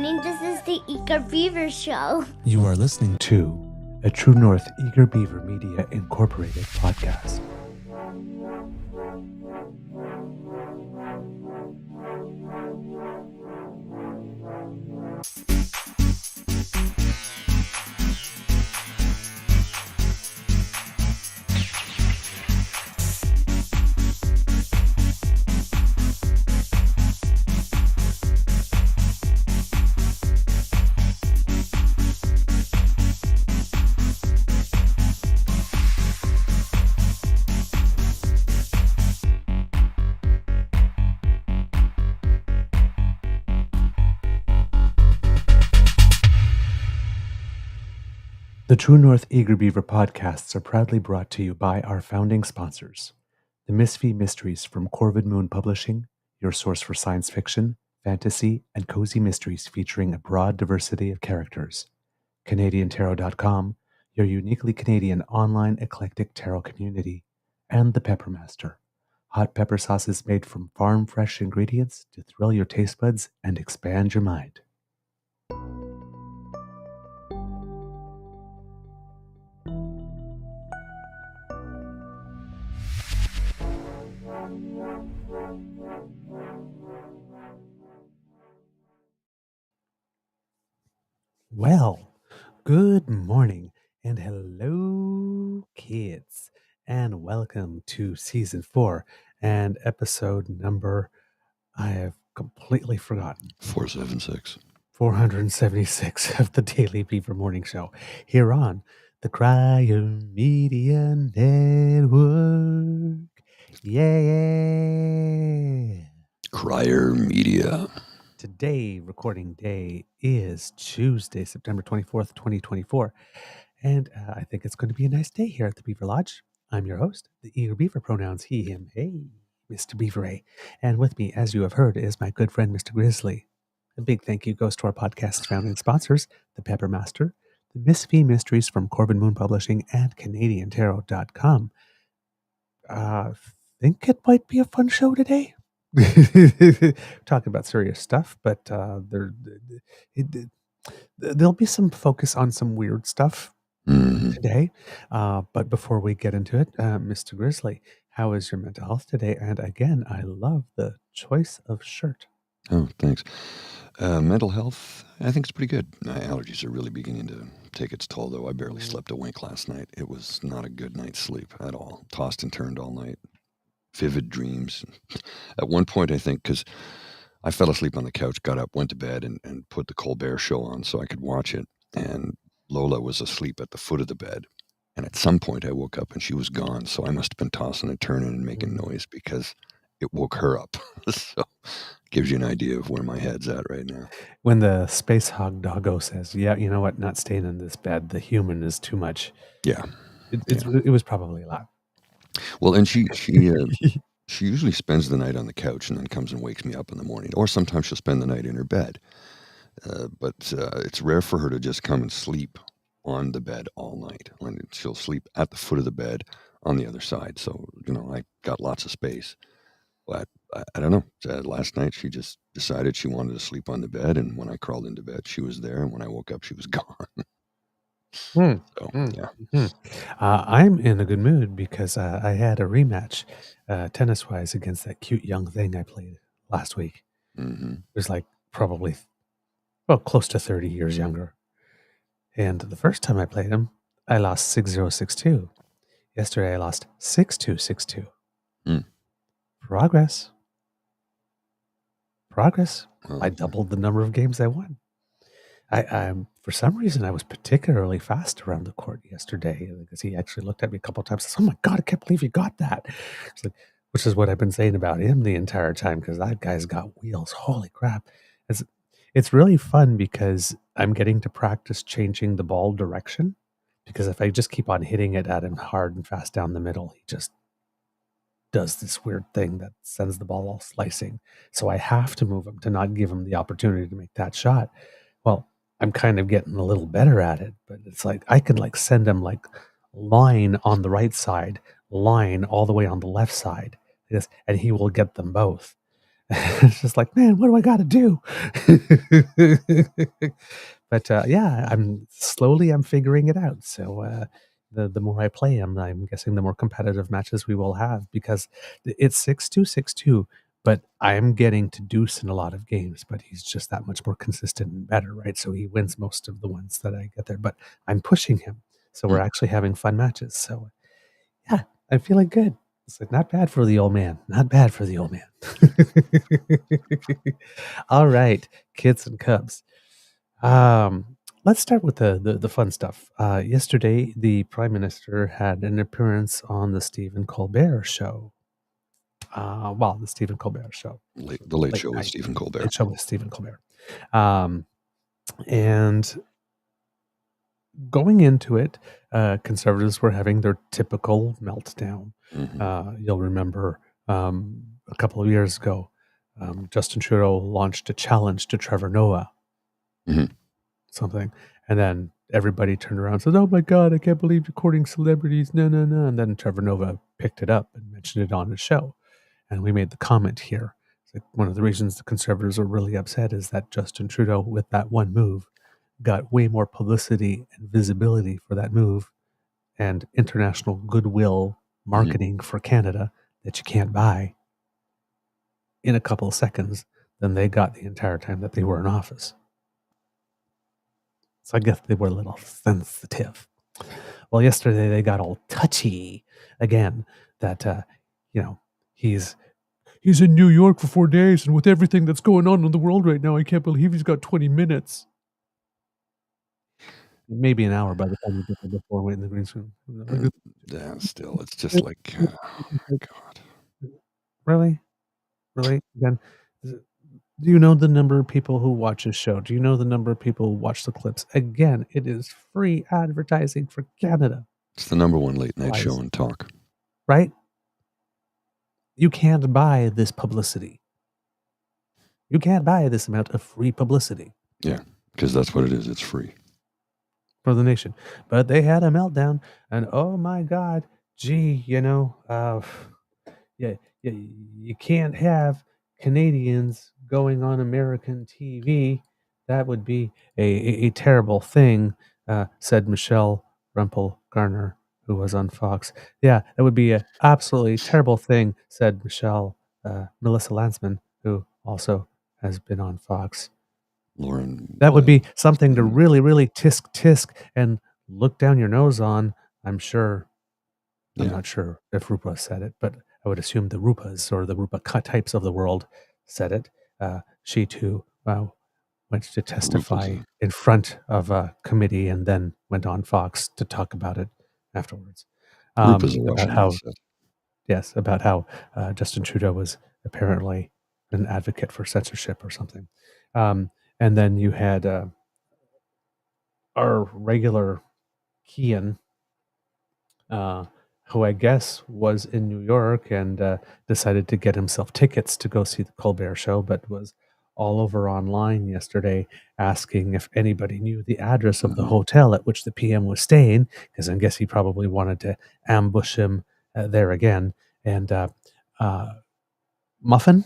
morning. This is the Eager Beaver Show. You are listening to a True North Eager Beaver Media Incorporated podcast. The True North Eager Beaver podcasts are proudly brought to you by our founding sponsors, the Misfit Mysteries from Corvid Moon Publishing, your source for science fiction, fantasy, and cozy mysteries featuring a broad diversity of characters, CanadianTarot.com, your uniquely Canadian online eclectic tarot community, and the Peppermaster, hot pepper sauces made from farm-fresh ingredients to thrill your taste buds and expand your mind. Well, good morning and hello, kids, and welcome to season 4 and episode number, I have completely forgotten, 476 of the Daily Beaver Morning Show here on the Crier Media Network. Yeah. Crier Media. Today, recording day, is Tuesday, September 24th, 2024. And I think it's going to be a nice day here at the Beaver Lodge. I'm your host, the Eager Beaver, pronouns he, him, hey, Mr. Beaver A. And with me, as you have heard, is my good friend, Mr. Grizzly. A big thank you goes to our podcast's founding sponsors, the Peppermaster, the Misfit Mysteries from Corvid Moon Publishing, and CanadianTarot.com. Think it might be a fun show today. Talking about serious stuff, but there'll be some focus on some weird stuff today. But before we get into it, Mr. Grizzly, how is your mental health today? And again, I love the choice of shirt. Oh, thanks. Mental health, I think it's pretty good. My allergies are really beginning to take its toll, though. I barely slept a wink last night. It was not a good night's sleep at all. Tossed and turned all night. Vivid dreams. At one point, I think, because I fell asleep on the couch, got up, went to bed, and put the Colbert show on so I could watch it. And Lola was asleep at the foot of the bed. And at some point, I woke up and she was gone. So I must have been tossing and turning and making noise because it woke her up. So gives you an idea of where my head's at right now. When the space hog doggo says, yeah, you know what, not staying in this bed, the human is too much. Yeah. It was probably a lot. Well, and she usually spends the night on the couch and then comes and wakes me up in the morning. Or sometimes she'll spend the night in her bed. But it's rare for her to just come and sleep on the bed all night. She'll sleep at the foot of the bed on the other side. So, I got lots of space. But I don't know. Last night she just decided she wanted to sleep on the bed. And when I crawled into bed, she was there. And when I woke up, she was gone. Yeah. I'm in a good mood because I had a rematch tennis-wise against that cute young thing I played last week. Mm-hmm. It was like probably, close to 30 years younger. And the first time I played him, I lost 6-0, 6-2. Yesterday, I lost 6-2, 6-2. Progress. I doubled the number of games I won. I for some reason, I was particularly fast around the court yesterday because he actually looked at me a couple of times and said, oh my God, I can't believe you got that. It's like, which is what I've been saying about him the entire time because that guy's got wheels. Holy crap. It's really fun because I'm getting to practice changing the ball direction because if I just keep on hitting it at him hard and fast down the middle, he just does this weird thing that sends the ball all slicing. So I have to move him to not give him the opportunity to make that shot. Well, I'm kind of getting a little better at it, but it's like I could send him line on the right side, line all the way on the left side, and he will get them both. It's just like, man, what do I got to do? But yeah, I'm figuring it out. So the more I play him, I'm guessing the more competitive matches we will have, because it's 6-2, 6-2. But I am getting to Deuce in a lot of games, but he's just that much more consistent and better, right? So he wins most of the ones that I get there. But I'm pushing him, so we're actually having fun matches. So yeah, I'm feeling good. It's like, not bad for the old man. Not bad for the old man. All right, kids and cubs. Let's start with the fun stuff. Yesterday, the Prime Minister had an appearance on the Stephen Colbert show. The Stephen Colbert show. The Late Show with Stephen Colbert. Late Show with Stephen Colbert. And going into it, conservatives were having their typical meltdown. You'll remember a couple of years ago, Justin Trudeau launched a challenge to Trevor Noah. Something. And then everybody turned around and said, oh my God, I can't believe you're courting celebrities. No, no, no. And then Trevor Noah picked it up and mentioned it on his show. And we made the comment here. It's like, one of the reasons the conservatives are really upset is that Justin Trudeau, with that one move, got way more publicity and visibility for that move and international goodwill marketing for Canada that you can't buy in a couple of seconds than they got the entire time that they were in office. So I guess they were a little sensitive. Well, yesterday they got all touchy again that, he's in New York for 4 days, and with everything that's going on in the world right now, I can't believe he's got 20 minutes. Maybe an hour by the time we get there before we wait in the green room. Yeah, still, it's just like, God. Really? Again, do you know the number of people who watch his show? Do you know the number of people who watch the clips? Again, it is free advertising for Canada. It's the number one late night show in talk. Right? You can't buy this publicity. You can't buy this amount of free publicity. Yeah, because that's what it is. It's free. For the nation. But they had a meltdown, and oh my God, gee, you can't have Canadians going on American TV. That would be a terrible thing, said Michelle Rumpel Garner, who was on Fox. Yeah, that would be an absolutely terrible thing, said Melissa Landsman, who also has been on Fox. Lauren. That would be something to really, really tisk and look down your nose on, I'm sure. I'm not sure if Rupa said it, but I would assume the Rupas or the Rupa types of the world said it. She too went to testify in front of a committee and then went on Fox to talk about it afterwards. About how Justin Trudeau was apparently an advocate for censorship or something. And then you had our regular Kean, who I guess was in New York and decided to get himself tickets to go see the Colbert Show, but was all over online yesterday asking if anybody knew the address of the hotel at which the PM was staying, because I guess he probably wanted to ambush him there again. And Muffin,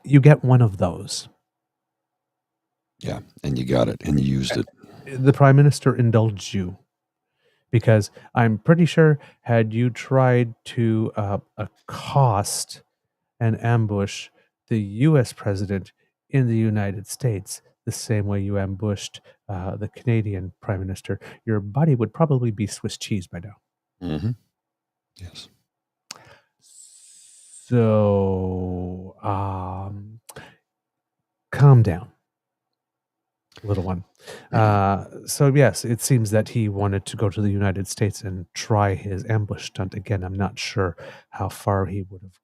you get one of those. Yeah, and you got it, and you used it. The Prime Minister indulged you, because I'm pretty sure had you tried to accost and ambush the U.S. president in the United States the same way you ambushed the Canadian Prime Minister, your body would probably be Swiss cheese by now. Yes. So, calm down, little one. So yes, it seems that he wanted to go to the United States and try his ambush stunt again. I'm not sure how far he would have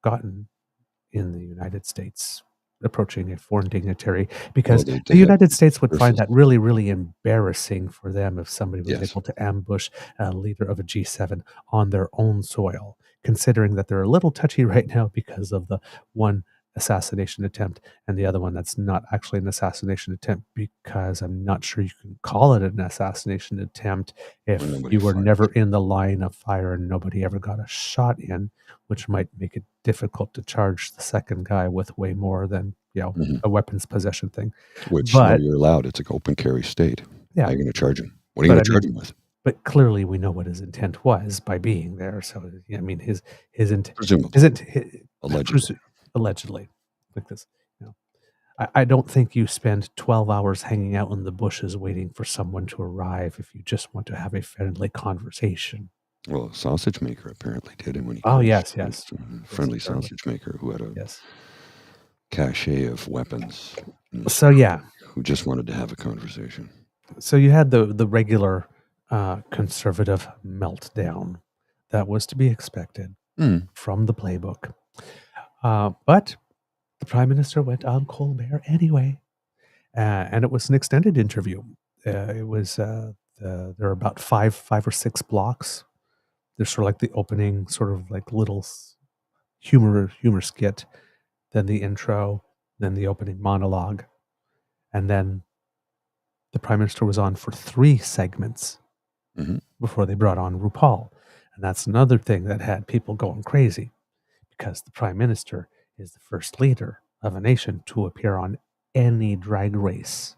gotten in the United States approaching a foreign dignitary, because the United States would find that really, really embarrassing for them if somebody was able to ambush a leader of a G7 on their own soil, considering that they're a little touchy right now because of the one assassination attempt, and the other one that's not actually an assassination attempt, because I'm not sure you can call it an assassination attempt if When nobody you were fires. never in the line of fire and nobody ever got a shot in, which might make it difficult to charge the second guy with way more than, Mhm. a weapons possession thing. Which, But you're allowed. It's an open carry state. How yeah, are you going to charge him? What are you but going I to mean, charge him with? but clearly we know what his intent was by being there. So I mean, his intent Presumably. isn't Allegedly. allegedly like this. I don't think you spend 12 hours hanging out in the bushes waiting for someone to arrive if you just want to have a friendly conversation. Well, a sausage maker apparently did it when he Oh, crashed. yes. A friendly Certainly. sausage maker who had a Yes. cachet of weapons. So yeah. Who just wanted to have a conversation. So you had the regular conservative meltdown that was to be expected from the playbook. But the Prime Minister went on Colbert anyway. And it was an extended interview. It was there are about five or six blocks. There's sort of like the opening, sort of like little humor skit, then the intro, then the opening monologue, and then the Prime Minister was on for 3 segments before they brought on RuPaul. And that's another thing that had people going crazy, because the Prime Minister is the first leader of a nation to appear on any drag race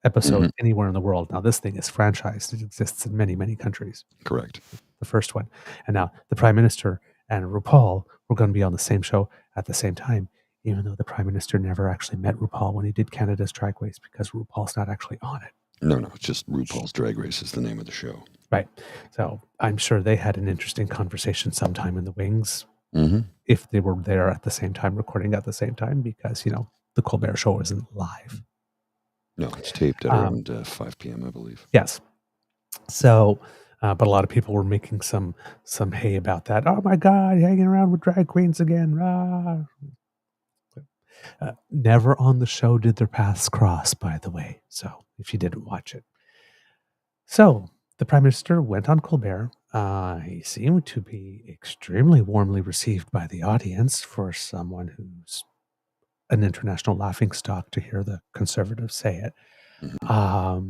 episode anywhere in the world. Now, this thing is franchised. It exists in many, many countries. Correct. The first one. And now the Prime Minister and RuPaul were going to be on the same show at the same time, even though the Prime Minister never actually met RuPaul when he did Canada's Drag Race, because RuPaul's not actually on it. No, it's just RuPaul's Drag Race is the name of the show. Right. So I'm sure they had an interesting conversation sometime in the wings, if they were there at the same time, recording at the same time, because, the Colbert Show isn't live. No, it's taped at around 5 p.m., I believe. Yes. So, but a lot of people were making some hay about that. Oh my God, hanging around with drag queens again. Rah. Never on the show did their paths cross, by the way. So if you didn't watch it. So the Prime Minister went on Colbert. He seemed to be extremely warmly received by the audience, for someone who's an international laughingstock, to hear the Conservatives say it. I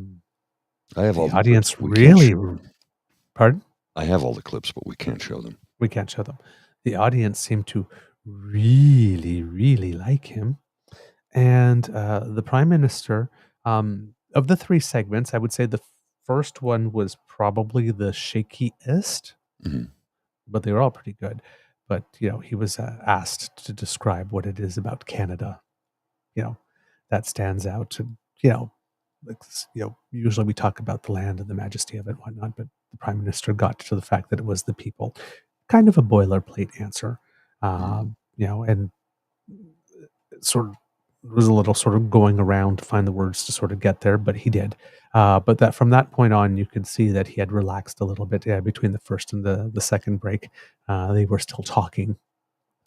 have all the the audience clips, we can't really. show them. Pardon? I have all the clips, but we can't show them. We can't show them. The audience seemed to really, really like him. And the Prime Minister, of the 3 segments, I would say the first one was probably the shakiest, but they were all pretty good. But, he was asked to describe what it is about Canada, that stands out. And, usually we talk about the land and the majesty of it and whatnot, but the Prime Minister got to the fact that it was the people. Kind of a boilerplate answer, and sort of was a little sort of going around to find the words to sort of get there, but he did. But that from that point on, you could see that he had relaxed a little bit. Between the first and the second break, they were still talking,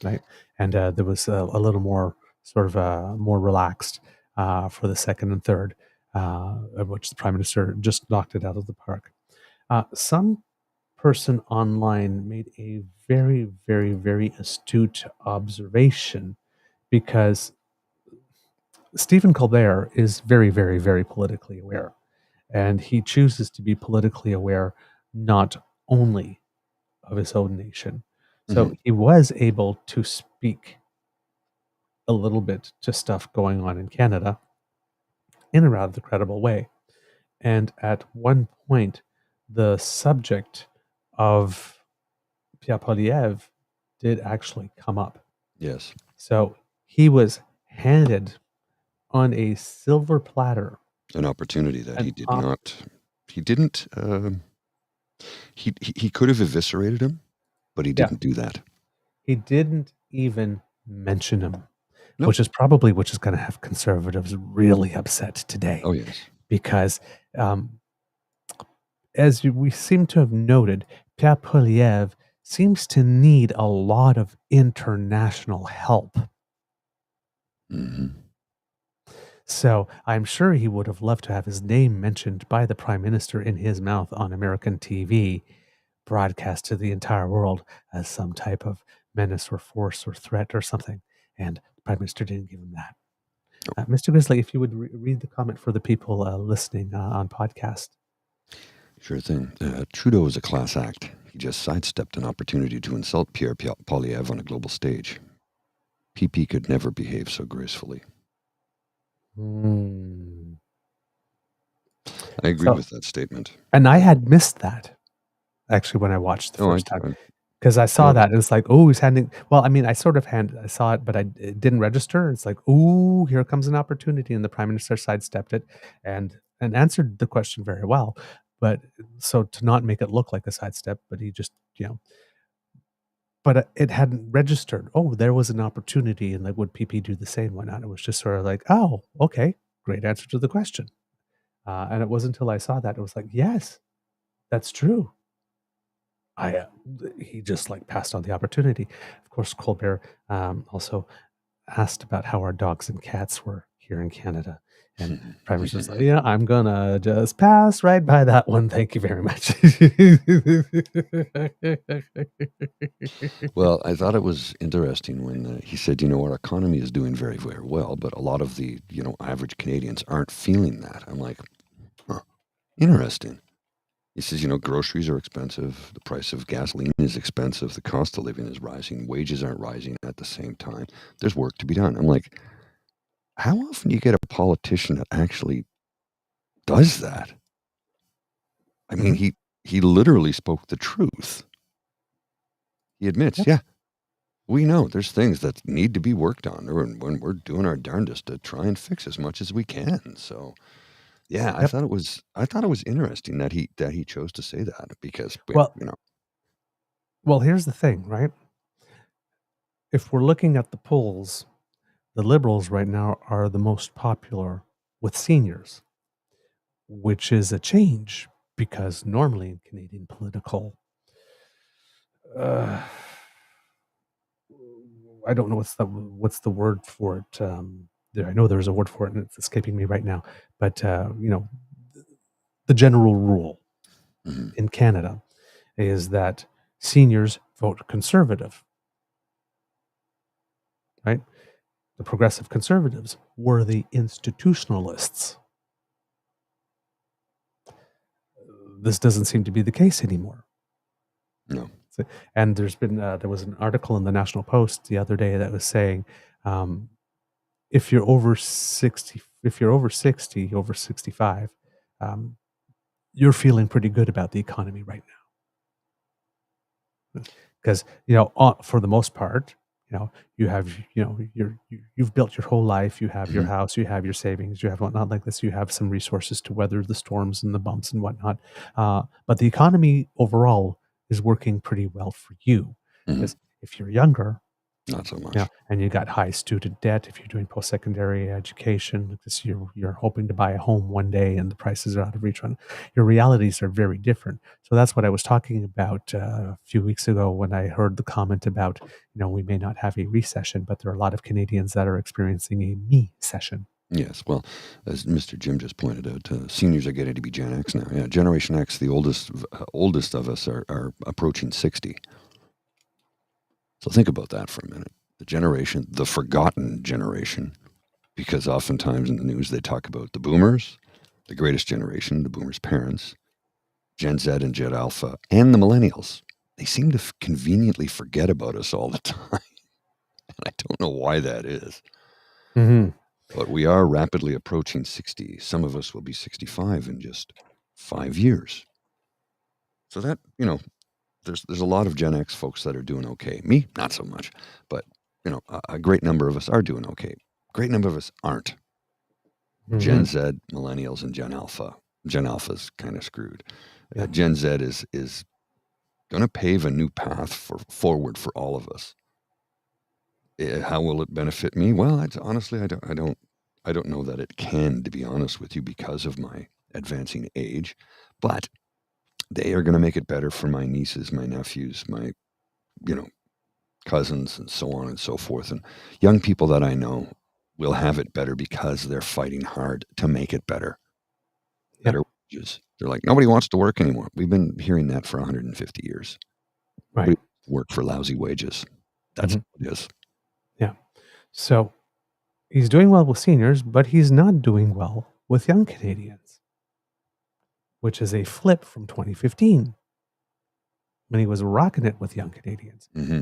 right? And there was a little more sort of more relaxed for the second and third, of which the Prime Minister just knocked it out of the park. Some person online made a very, very, very astute observation, because Stephen Colbert is very, very, very politically aware, and he chooses to be politically aware not only of his own nation. So he was able to speak a little bit to stuff going on in Canada in a rather credible way. And at one point, the subject of Pierre Poilievre did actually come up. Yes. So he was handed on a silver platter an opportunity that he did not. He didn't. He could have eviscerated him, but he didn't do that. He didn't even mention him, Nope. which is going to have Conservatives really upset today. Oh yes, because as we seem to have noted, Pierre Poilievre seems to need a lot of international help. So I'm sure he would have loved to have his name mentioned by the Prime Minister in his mouth on American TV, broadcast to the entire world as some type of menace or force or threat or something. And the Prime Minister didn't give him that. Mr. Grizzly, if you would read the comment for the people listening on podcast. Sure thing. Trudeau is a class act. He just sidestepped an opportunity to insult Pierre Poilievre on a global stage. PP could never behave so gracefully. I agree with that statement. And I had missed that, actually, when I watched the first time. Because I saw that, and it's like, oh, he's handing... Well, I mean, I saw it, but it didn't register. It's like, oh, here comes an opportunity, and the Prime Minister sidestepped it and answered the question very well. But so to not make it look like a sidestep, but he just, but it hadn't registered. Oh, there was an opportunity, and like, would PP do the same? Why not? It was just sort of like, oh, okay, great answer to the question. And it wasn't until I saw that, it was like, yes, that's true. He just like passed on the opportunity. Of course, Colbert also asked about how our dogs and cats were here in Canada. And Prime Minister's like, yeah, I'm going to just pass right by that one. Thank you very much. Well, I thought it was interesting when he said, our economy is doing very, very well, but a lot of the, average Canadians aren't feeling that. I'm like, interesting. He says, groceries are expensive. The price of gasoline is expensive. The cost of living is rising. Wages aren't rising at the same time. There's work to be done. I'm like, how often do you get a politician that actually does that? I mean, he literally spoke the truth. He admits, yeah, we know there's things that need to be worked on, when we're doing our darndest to try and fix as much as we can. So, yeah, I thought it was interesting that he chose to say that because, Well, here's the thing, right? If we're looking at the polls, the Liberals right now are the most popular with seniors, which is a change because normally in Canadian political, I don't know what's the word for it. I know there's a word for it and it's escaping me right now, but the general rule in Canada is that seniors vote Conservative, right? The Progressive Conservatives were the institutionalists. This doesn't seem to be the case anymore. No. And there was an article in the National Post the other day that was saying, if you're over 60, over 65, you're feeling pretty good about the economy right now. Because, for the most part, you have, you've built your whole life, you have your house, you have your savings, you have whatnot like this, you have some resources to weather the storms and the bumps and whatnot. But the economy overall is working pretty well for you. Because if you're younger, not so much. And you got high student debt. If you're doing post-secondary education, because you're hoping to buy a home one day and the prices are out of reach. Your realities are very different. So that's what I was talking about a few weeks ago when I heard the comment about, we may not have a recession, but there are a lot of Canadians that are experiencing a me-cession. Yes, well, as Mr. Jim just pointed out, seniors are getting to be Gen X now. Yeah, Generation X, the oldest of us are approaching 60. So think about that for a minute. The forgotten generation, because oftentimes in the news they talk about the boomers, the greatest generation, the boomers' parents, Gen Z and Gen Alpha, and the millennials. They seem to conveniently forget about us all the time. And I don't know why that is. But we are rapidly approaching 60. Some of us will be 65 in just 5 years. So that, there's a lot of Gen X folks that are doing okay. Me, not so much. But, a great number of us are doing okay. A great number of us aren't. Gen Z, millennials, and Gen Alpha. Gen Alpha's kind of screwed. Gen Z is going to pave a new path forward for all of us. How will it benefit me? Well, honestly, I don't know that it can, to be honest with you, because of my advancing age. But they are going to make it better for my nieces, my nephews, my, cousins, and so on and so forth. And young people that I know will have it better because they're fighting hard to make it better. Better wages. They're like, nobody wants to work anymore. We've been hearing that for 150 years. Right. We work for lousy wages. That's what it is. Yeah. So he's doing well with seniors, but he's not doing well with young Canadians, which is a flip from 2015 when he was rocking it with young Canadians. hmm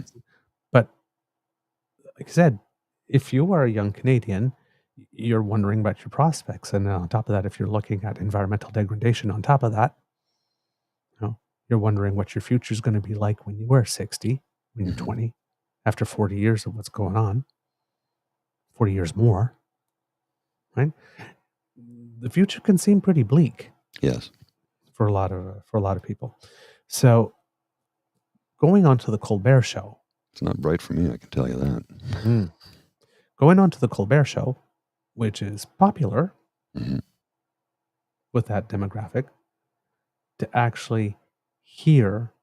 But like I said, if you are a young Canadian, you're wondering about your prospects. And on top of that, if you're looking at environmental degradation on top of that, you're wondering what your future is going to be like when you are 60, when you're 20, after 40 years of what's going on, 40 years more, right? The future can seem pretty bleak. Yes. For a lot of people. So going on to the Colbert Show. It's not bright for me, I can tell you that. Going on to the Colbert Show, which is popular with that demographic, to actually hear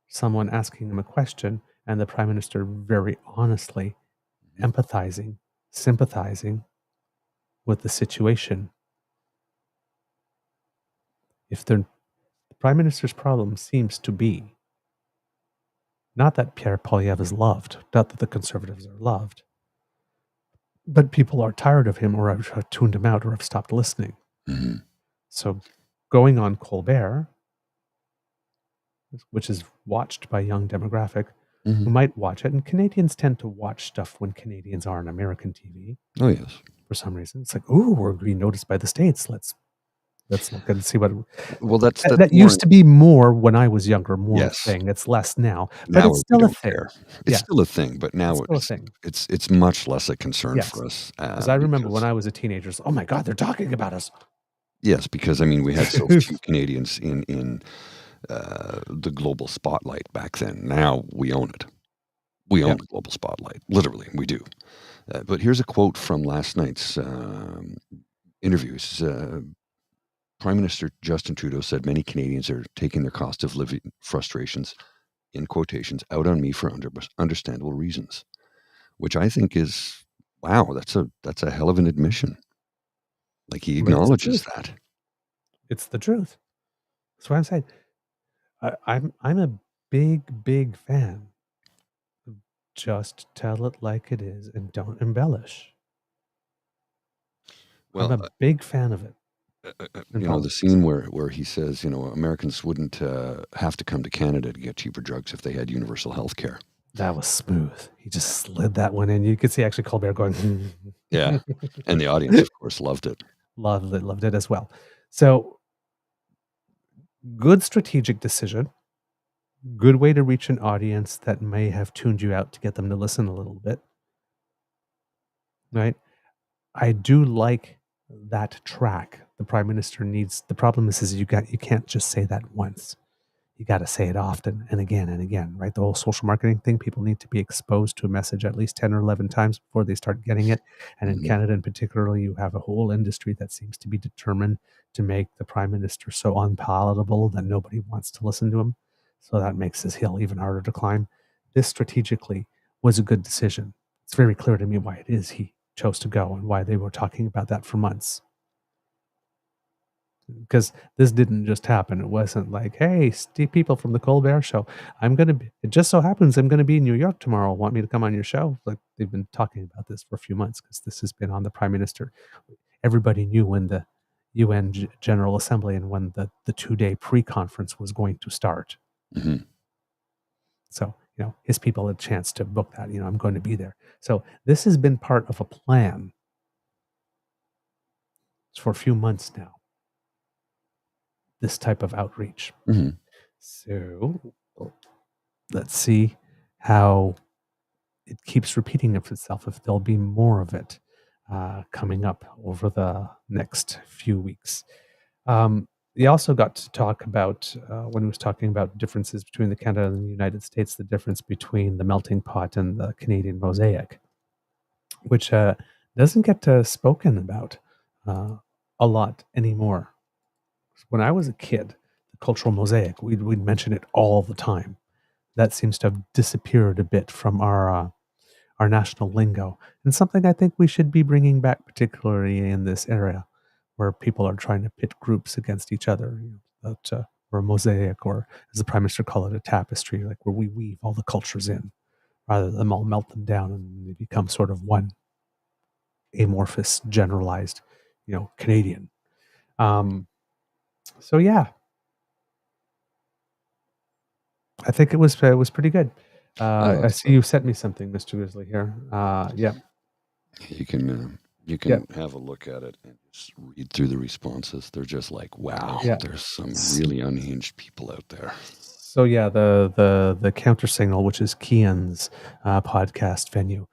someone asking him a question and the Prime Minister very honestly empathizing, sympathizing with the situation. If the Prime Minister's problem seems to be not that Pierre Poilievre is loved, not that the Conservatives are loved, but people are tired of him or have tuned him out or have stopped listening. So going on Colbert, which is watched by a young demographic who might watch it, and Canadians tend to watch stuff when Canadians are on American TV. Oh, yes. For some reason. It's like, ooh, we're being noticed by the States. Let's look and see what... Well, that's that used to be more when I was younger, more a thing. It's less now. But it's still a thing. It's still a thing, but now it's much less a concern for us. Because I remember when I was a teenager, oh my God, they're talking about us. Yes, because I mean, we had so few Canadians in the global spotlight back then. Now we own it. We own the global spotlight. Literally, we do. But here's a quote from last night's interviews. Prime Minister Justin Trudeau said many Canadians are taking their cost of living frustrations, in quotations, out on me for understandable reasons, which I think is, wow, that's a hell of an admission. Like, he acknowledges that. It's the truth. That's what I'm saying. I'm a big fan of just tell it like it is and don't embellish. Well, I'm a big fan of it. The scene where he says, Americans wouldn't have to come to Canada to get cheaper drugs if they had universal health care. That was smooth. He just slid that one in. You could see actually Colbert going, yeah. And the audience, of course, loved it. Loved it as well. So, good strategic decision. Good way to reach an audience that may have tuned you out to get them to listen a little bit. Right? I do like that track. The Prime Minister needs... The problem is you can't just say that once. You got to say it often and again, right? The whole social marketing thing, people need to be exposed to a message at least 10 or 11 times before they start getting it. And in Canada in particular, you have a whole industry that seems to be determined to make the Prime Minister so unpalatable that nobody wants to listen to him. So that makes this hill even harder to climb. This strategically was a good decision. It's very clear to me why it is he chose to go and why they were talking about that for months. Because this didn't just happen. It wasn't like, hey, people from the Colbert Show, it just so happens I'm going to be in New York tomorrow. Want me to come on your show? Like, they've been talking about this for a few months because this has been on the Prime Minister. Everybody knew when the UN General Assembly and when the 2-day pre-conference was going to start. So, his people had a chance to book that. I'm going to be there. So this has been part of a plan for a few months now. This type of outreach. So let's see how it keeps repeating itself, if there'll be more of it coming up over the next few weeks. He also got to talk about, when he was talking about differences between the Canada and the United States, the difference between the melting pot and the Canadian mosaic, which doesn't get spoken about a lot anymore. When I was a kid, the cultural mosaic, we'd mention it all the time. That seems to have disappeared a bit from our national lingo, and something I think we should be bringing back, particularly in this area where people are trying to pit groups against each other. Or a mosaic, or as the Prime Minister called it, a tapestry, like where we weave all the cultures in. rather than them all melt them down and they become sort of one amorphous, generalized, Canadian. So yeah, I think it was pretty good. I see you sent me something, Mr. Grizzly here. Yeah. You can have a look at it and just read through the responses. They're just like, wow, Yeah. there's some really unhinged people out there. So yeah, the counter signal, which is Kian's podcast venue,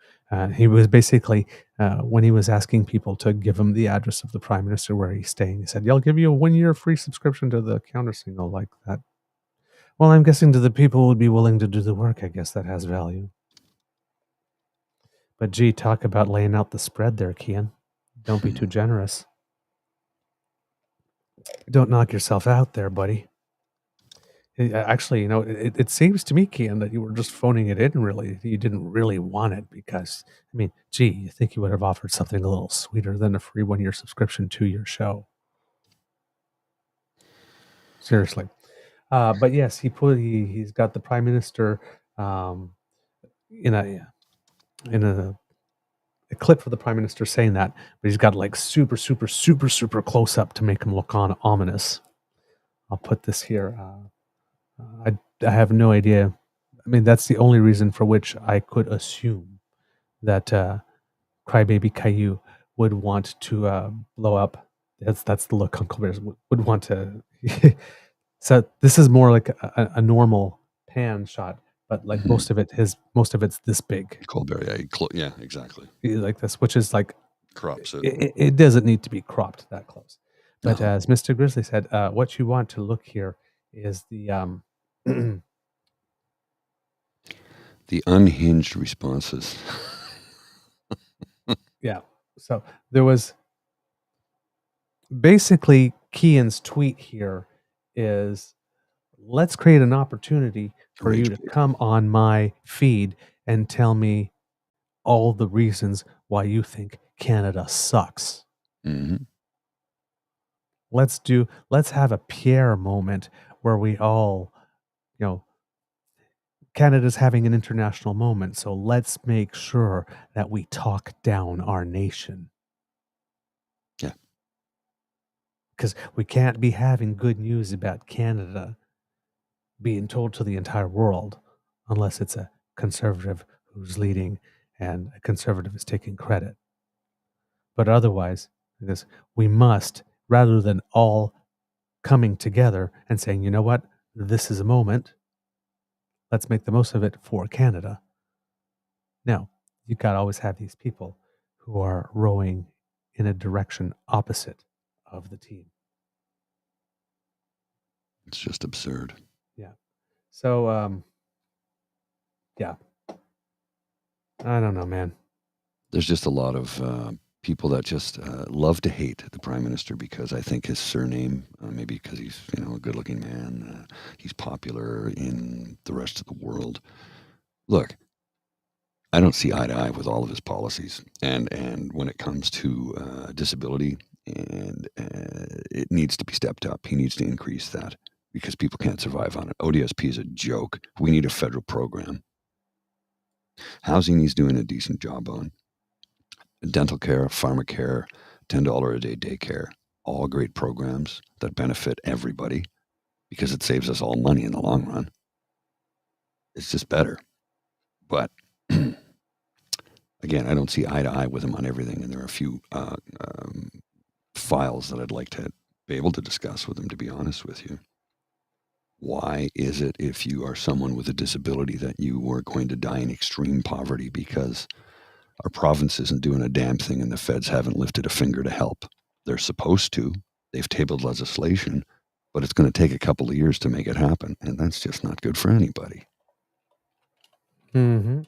he was basically when he was asking people to give him the address of the prime minister where he's staying, he said, "Yeah, I'll give you a 1-year free subscription to the counter signal like that." Well, I'm guessing to the people who would be willing to do the work, I guess that has value. But gee, talk about laying out the spread there, Kian. Don't be too generous. Don't knock yourself out there, buddy. Actually, it seems to me, Kian, that you were just phoning it in, really. You didn't really want it because, gee, you think you would have offered something a little sweeter than a free 1-year subscription to your show. Seriously. But yes, he's got the prime minister in a clip for the prime minister saying that, but he's got like super, super, super, super close up to make him look ominous. I'll put this here. I have no idea. That's the only reason for which I could assume that Crybaby Caillou would want to blow up. That's the look on Colbert would want to. So this is more like a normal pan shot, but like most of it's this big. Colbert, yeah, exactly. Like this, which is like crops it. It doesn't need to be cropped that close. But as Mr. Grizzly said, what you want to look here is the the unhinged responses. Yeah. So there was basically Kian's tweet here is, let's create an opportunity for you to come on my feed and tell me all the reasons why you think Canada sucks. Mm-hmm. Let's have a Pierre moment where we all, Canada's having an international moment, so let's make sure that we talk down our nation. Yeah. Because we can't be having good news about Canada being told to the entire world unless it's a conservative who's leading and a conservative is taking credit. But otherwise, because we must, rather than all coming together and saying, you know what, this is a moment, let's make the most of it for Canada. Now, you've got to always have these people who are rowing in a direction opposite of the team. It's just absurd. Yeah. So, yeah. I don't know, man. There's just a lot of people that just love to hate the prime minister because I think his surname, maybe because he's a good-looking man, he's popular in the rest of the world. Look, I don't see eye to eye with all of his policies, and when it comes to disability, and it needs to be stepped up. He needs to increase that because people can't survive on it. ODSP is a joke. We need a federal program. Housing he's doing a decent job on. Dental care, pharmacare, $10 a day daycare, all great programs that benefit everybody because it saves us all money in the long run. It's just better. But again, I don't see eye to eye with him on everything, and there are a few files that I'd like to be able to discuss with him, to be honest with you. Why is it, if you are someone with a disability, that you are going to die in extreme poverty because our province isn't doing a damn thing and the feds haven't lifted a finger to help? They're supposed to. They've tabled legislation, but it's going to take a couple of years to make it happen, and that's just not good for anybody. Mm-hmm.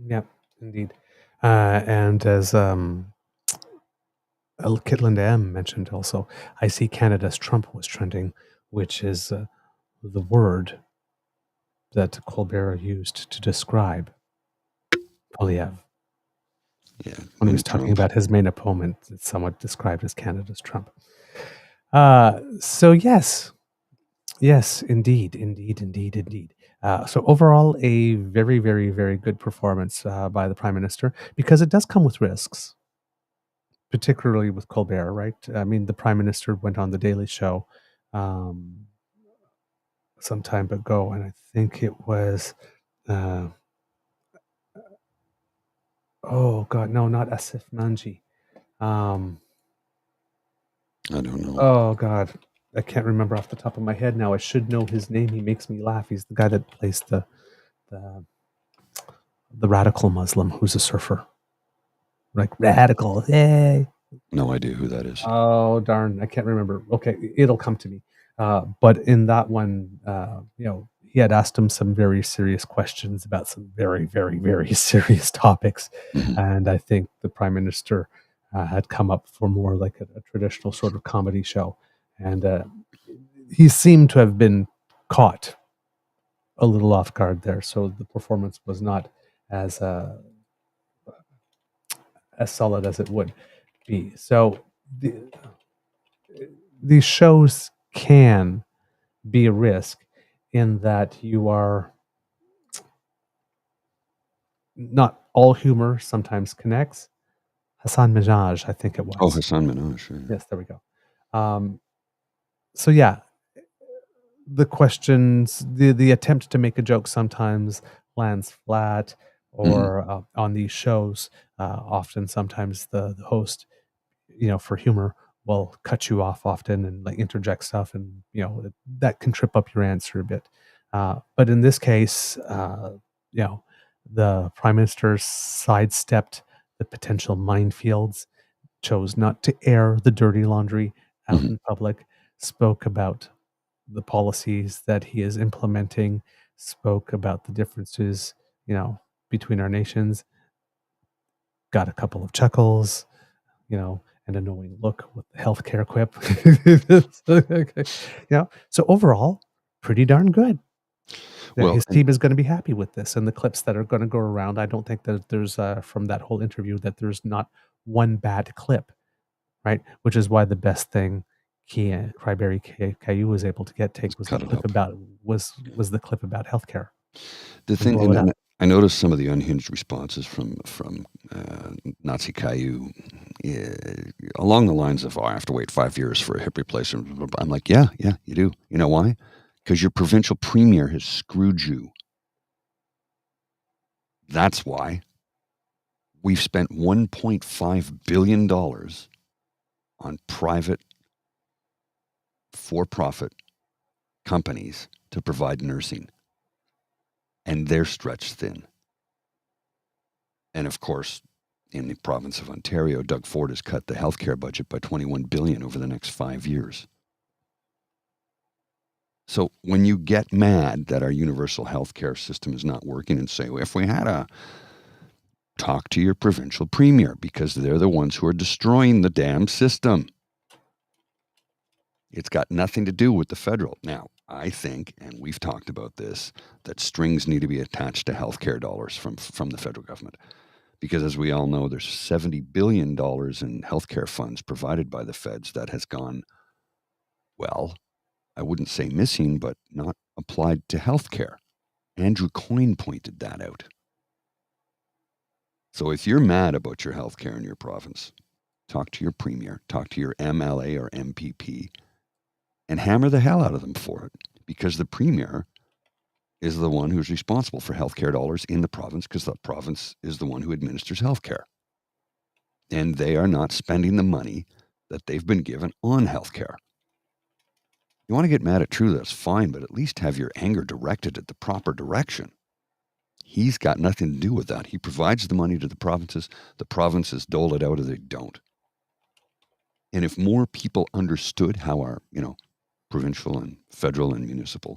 Yep, indeed. And as Kitland M mentioned also, I see Canada's Trump was trending, which is the word that Colbert used to describe Polyev. Yeah, when he was talking about his main opponent, it's somewhat described as Canada's Trump. So yes, indeed. So overall, a very, very, very good performance by the Prime Minister, because it does come with risks, particularly with Colbert, right? I mean, the Prime Minister went on the Daily Show some time ago, and I think it was, oh God, no, not Asif Manji. I don't know. Oh God, I can't remember off the top of my head now. I should know his name. He makes me laugh. He's the guy that plays the radical Muslim who's a surfer. Like radical, hey. No idea who that is. Oh darn, I can't remember. Okay, it'll come to me. But in that one, he had asked him some very serious questions about some very, very, very serious topics, and I think the Prime Minister had come up for more like a traditional sort of comedy show, and he seemed to have been caught a little off guard there. So the performance was not as solid as it would be. So these shows can be a risk in that you are not all humor sometimes connects. Hassan Minhaj, I think it was. Oh, Hassan Minhaj. Yeah. Yes, there we go. So yeah, the questions, the attempt to make a joke sometimes lands flat, or on these shows, often sometimes the host, for humor, will cut you off often and like interject stuff, and that can trip up your answer a bit. But in this case, the Prime Minister sidestepped the potential minefields, chose not to air the dirty laundry out in public, spoke about the policies that he is implementing, spoke about the differences, between our nations, got a couple of chuckles, and a knowing look with the healthcare quip. So overall, pretty darn good. Well, His team is going to be happy with this, and the clips that are going to go around. I don't think that there's from that whole interview that there's not one bad clip, right? Which is why the best thing Cryberry Caillou was able to take was the cut it clip up. about was the clip about healthcare. The thing, blow it and up. I noticed some of the unhinged responses from Nazi Caillou along the lines of, "Oh, I have to wait 5 years for a hip replacement." I'm like, yeah, you do. You know why? Because your provincial premier has screwed you. That's why. We've spent $1.5 billion on private, for-profit companies to provide nursing, and they're stretched thin. And of course, in the province of Ontario, Doug Ford has cut the healthcare budget by $21 billion over the next 5 years. So when you get mad that our universal healthcare system is not working and say, well, if we had a talk to your provincial premier, because they're the ones who are destroying the damn system. It's got nothing to do with the federal. Now, I think, and we've talked about this, that strings need to be attached to healthcare dollars from the federal government. Because as we all know, there's $70 billion in healthcare funds provided by the feds that has gone, well, I wouldn't say missing, but not applied to healthcare. Andrew Coyne pointed that out. So if you're mad about your healthcare in your province, talk to your premier, talk to your MLA or MPP, and hammer the hell out of them for it, because the premier is the one who's responsible for healthcare dollars in the province, because the province is the one who administers healthcare. And they are not spending the money that they've been given on healthcare. You want to get mad at Trudeau, that's fine, but at least have your anger directed at the proper direction. He's got nothing to do with that. He provides the money to the provinces dole it out or they don't. And if more people understood how our, provincial and federal and municipal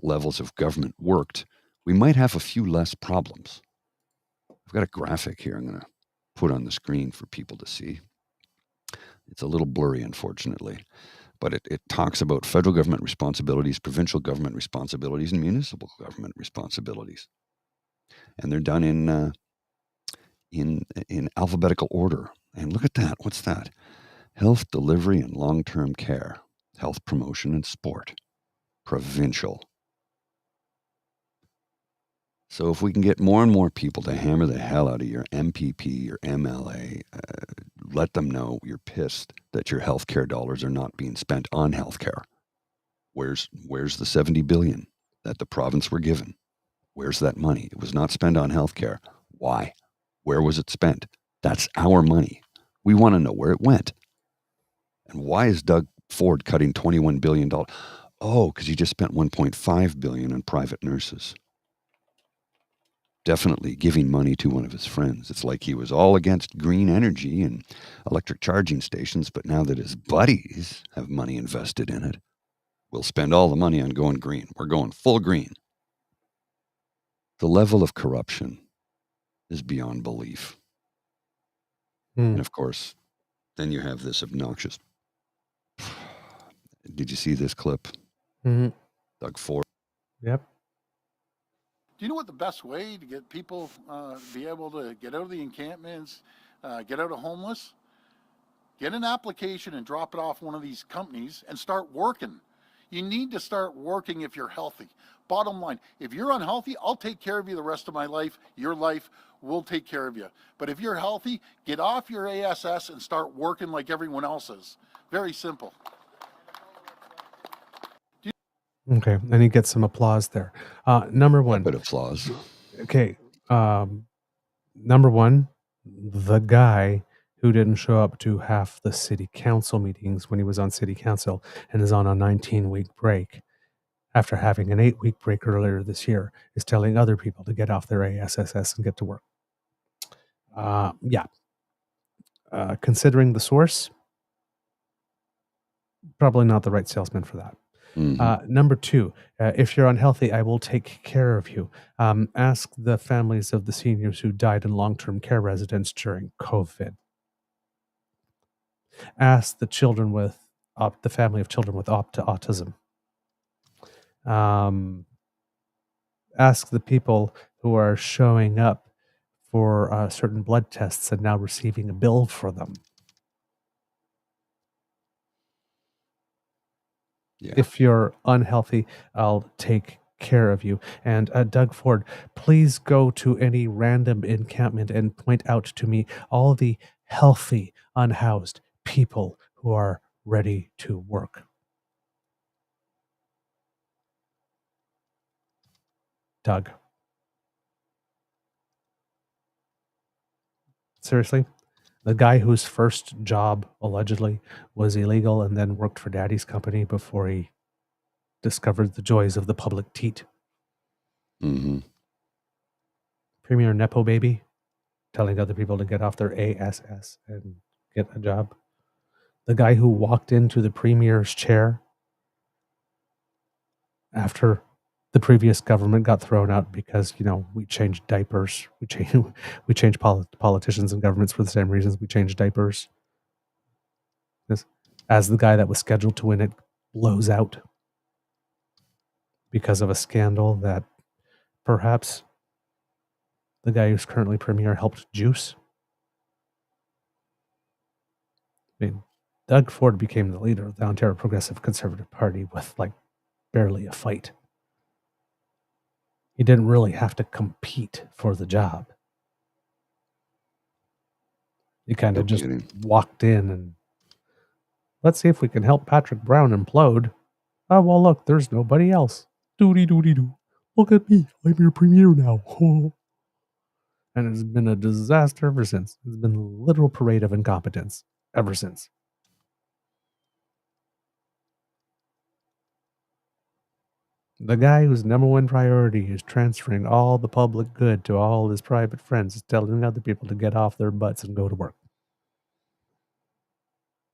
levels of government worked, we might have a few less problems. I've got a graphic here I'm going to put on the screen for people to see. It's a little blurry, unfortunately, but it talks about federal government responsibilities, provincial government responsibilities, and municipal government responsibilities. And they're done in alphabetical order. And look at that. What's that? Health delivery and long-term care, health promotion and sport, provincial. So if we can get more and more people to hammer the hell out of your MPP, your MLA, let them know you're pissed that your healthcare dollars are not being spent on healthcare. Where's the $70 billion that the province were given? Where's that money? It was not spent on healthcare. Why? Where was it spent? That's our money. We want to know where it went. And why is Doug Ford cutting $21 billion? Oh, because he just spent $1.5 billion on private nurses. Definitely giving money to one of his friends. It's like he was all against green energy and electric charging stations, but now that his buddies have money invested in it, we'll spend all the money on going green. We're going full green. The level of corruption is beyond belief. And of course, then you have this obnoxious. Did you see this clip? Doug Ford. Yep. Do you know what the best way to get people be able to get out of the encampments, get out of homeless? Get an application and drop it off one of these companies and start working. You need to start working if you're healthy. Bottom line, if you're unhealthy, I'll take care of you the rest of my life. Your life will take care of you. But if you're healthy, get off your ASS and start working like everyone else is. Very simple. Okay, and he gets some applause there. Number one. A bit of applause. Okay. Number one, the guy who didn't show up to half the city council meetings when he was on city council and is on a 19-week break after having an 8-week break earlier this year is telling other people to get off their ASSS and get to work. Considering the source, probably not the right salesman for that. Number two, if you're unhealthy, I will take care of you. Ask the families of the seniors who died in long-term care residence during COVID. Ask the children with the family of children with autism. Ask the people who are showing up for certain blood tests and now receiving a bill for them. Yeah. If you're unhealthy, I'll take care of you. And Doug Ford, please go to any random encampment and point out to me all the healthy, unhoused people who are ready to work. Doug. Seriously? The guy whose first job, allegedly, was illegal and then worked for Daddy's company before he discovered the joys of the public teat. Premier Nepo baby, telling other people to get off their ASS and get a job. The guy who walked into the premier's chair after the previous government got thrown out because, we changed diapers. We changed politicians and governments for the same reasons we changed diapers. As the guy that was scheduled to win it blows out because of a scandal that perhaps the guy who's currently premier helped juice. I mean, Doug Ford became the leader of the Ontario Progressive Conservative Party with barely a fight. He didn't really have to compete for the job. He kind of just walked in and let's see if we can help Patrick Brown implode. Oh, well, look, there's nobody else. Doody-doody-doo. Look at me. I'm your premier now. And it's been a disaster ever since. It's been a literal parade of incompetence ever since. The guy whose number one priority is transferring all the public good to all his private friends is telling other people to get off their butts and go to work.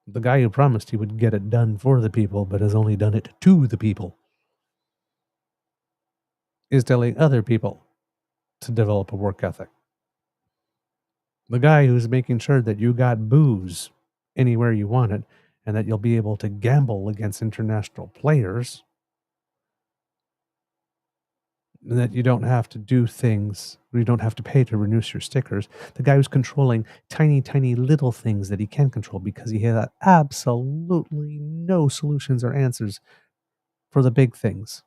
The guy who promised he would get it done for the people but has only done it to the people is telling other people to develop a work ethic. The guy who's making sure that you got booze anywhere you want it and that you'll be able to gamble against international players, and that you don't have to do things, or you don't have to pay to renew your stickers. The guy who's controlling tiny, tiny little things that he can control because he has absolutely no solutions or answers for the big things.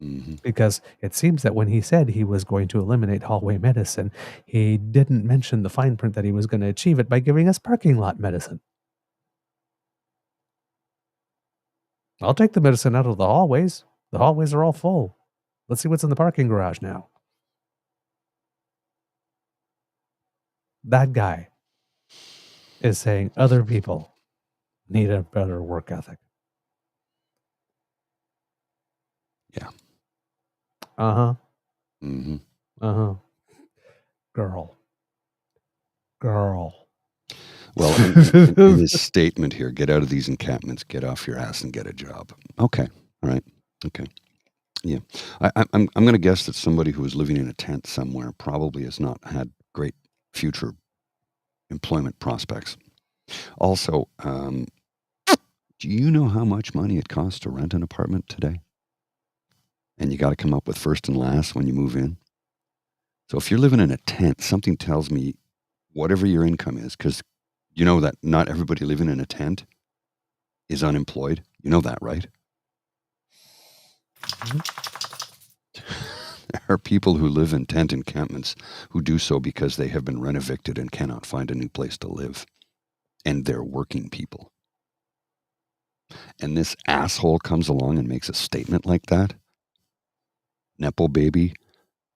Mm-hmm. Because it seems that when he said he was going to eliminate hallway medicine, he didn't mention the fine print that he was going to achieve it by giving us parking lot medicine. I'll take the medicine out of the hallways. The hallways are all full. Let's see what's in the parking garage now. That guy is saying other people need a better work ethic. Yeah. Uh-huh. Mm-hmm. Uh-huh. Girl. Well, in his statement here, get out of these encampments, get off your ass and get a job. Okay. All right. Okay. Yeah. I'm going to guess that somebody who is living in a tent somewhere probably has not had great future employment prospects. Also, do you know how much money it costs to rent an apartment today? And you got to come up with first and last when you move in. So if you're living in a tent, something tells me whatever your income is, because you know that not everybody living in a tent is unemployed. You know that, right? There are people who live in tent encampments who do so because they have been rent-evicted and cannot find a new place to live. And they're working people. And this asshole comes along and makes a statement like that. Nepo baby,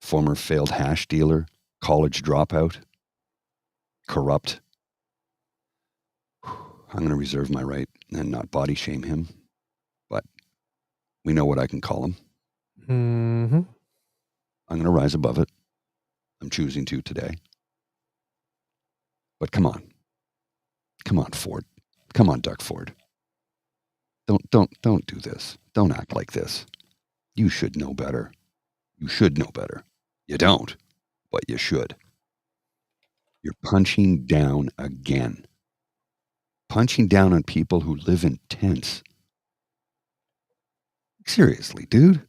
former failed hash dealer, college dropout, corrupt. I'm going to reserve my right and not body shame him, but we know what I can call him. Mm-hmm. I'm going to rise above it. I'm choosing to today. But come on, Ford. Come on, Doug Ford. Don't do this. Don't act like this. You should know better. You should know better. You don't, but you should. You're punching down again. Punching down on people who live in tents. Seriously, dude.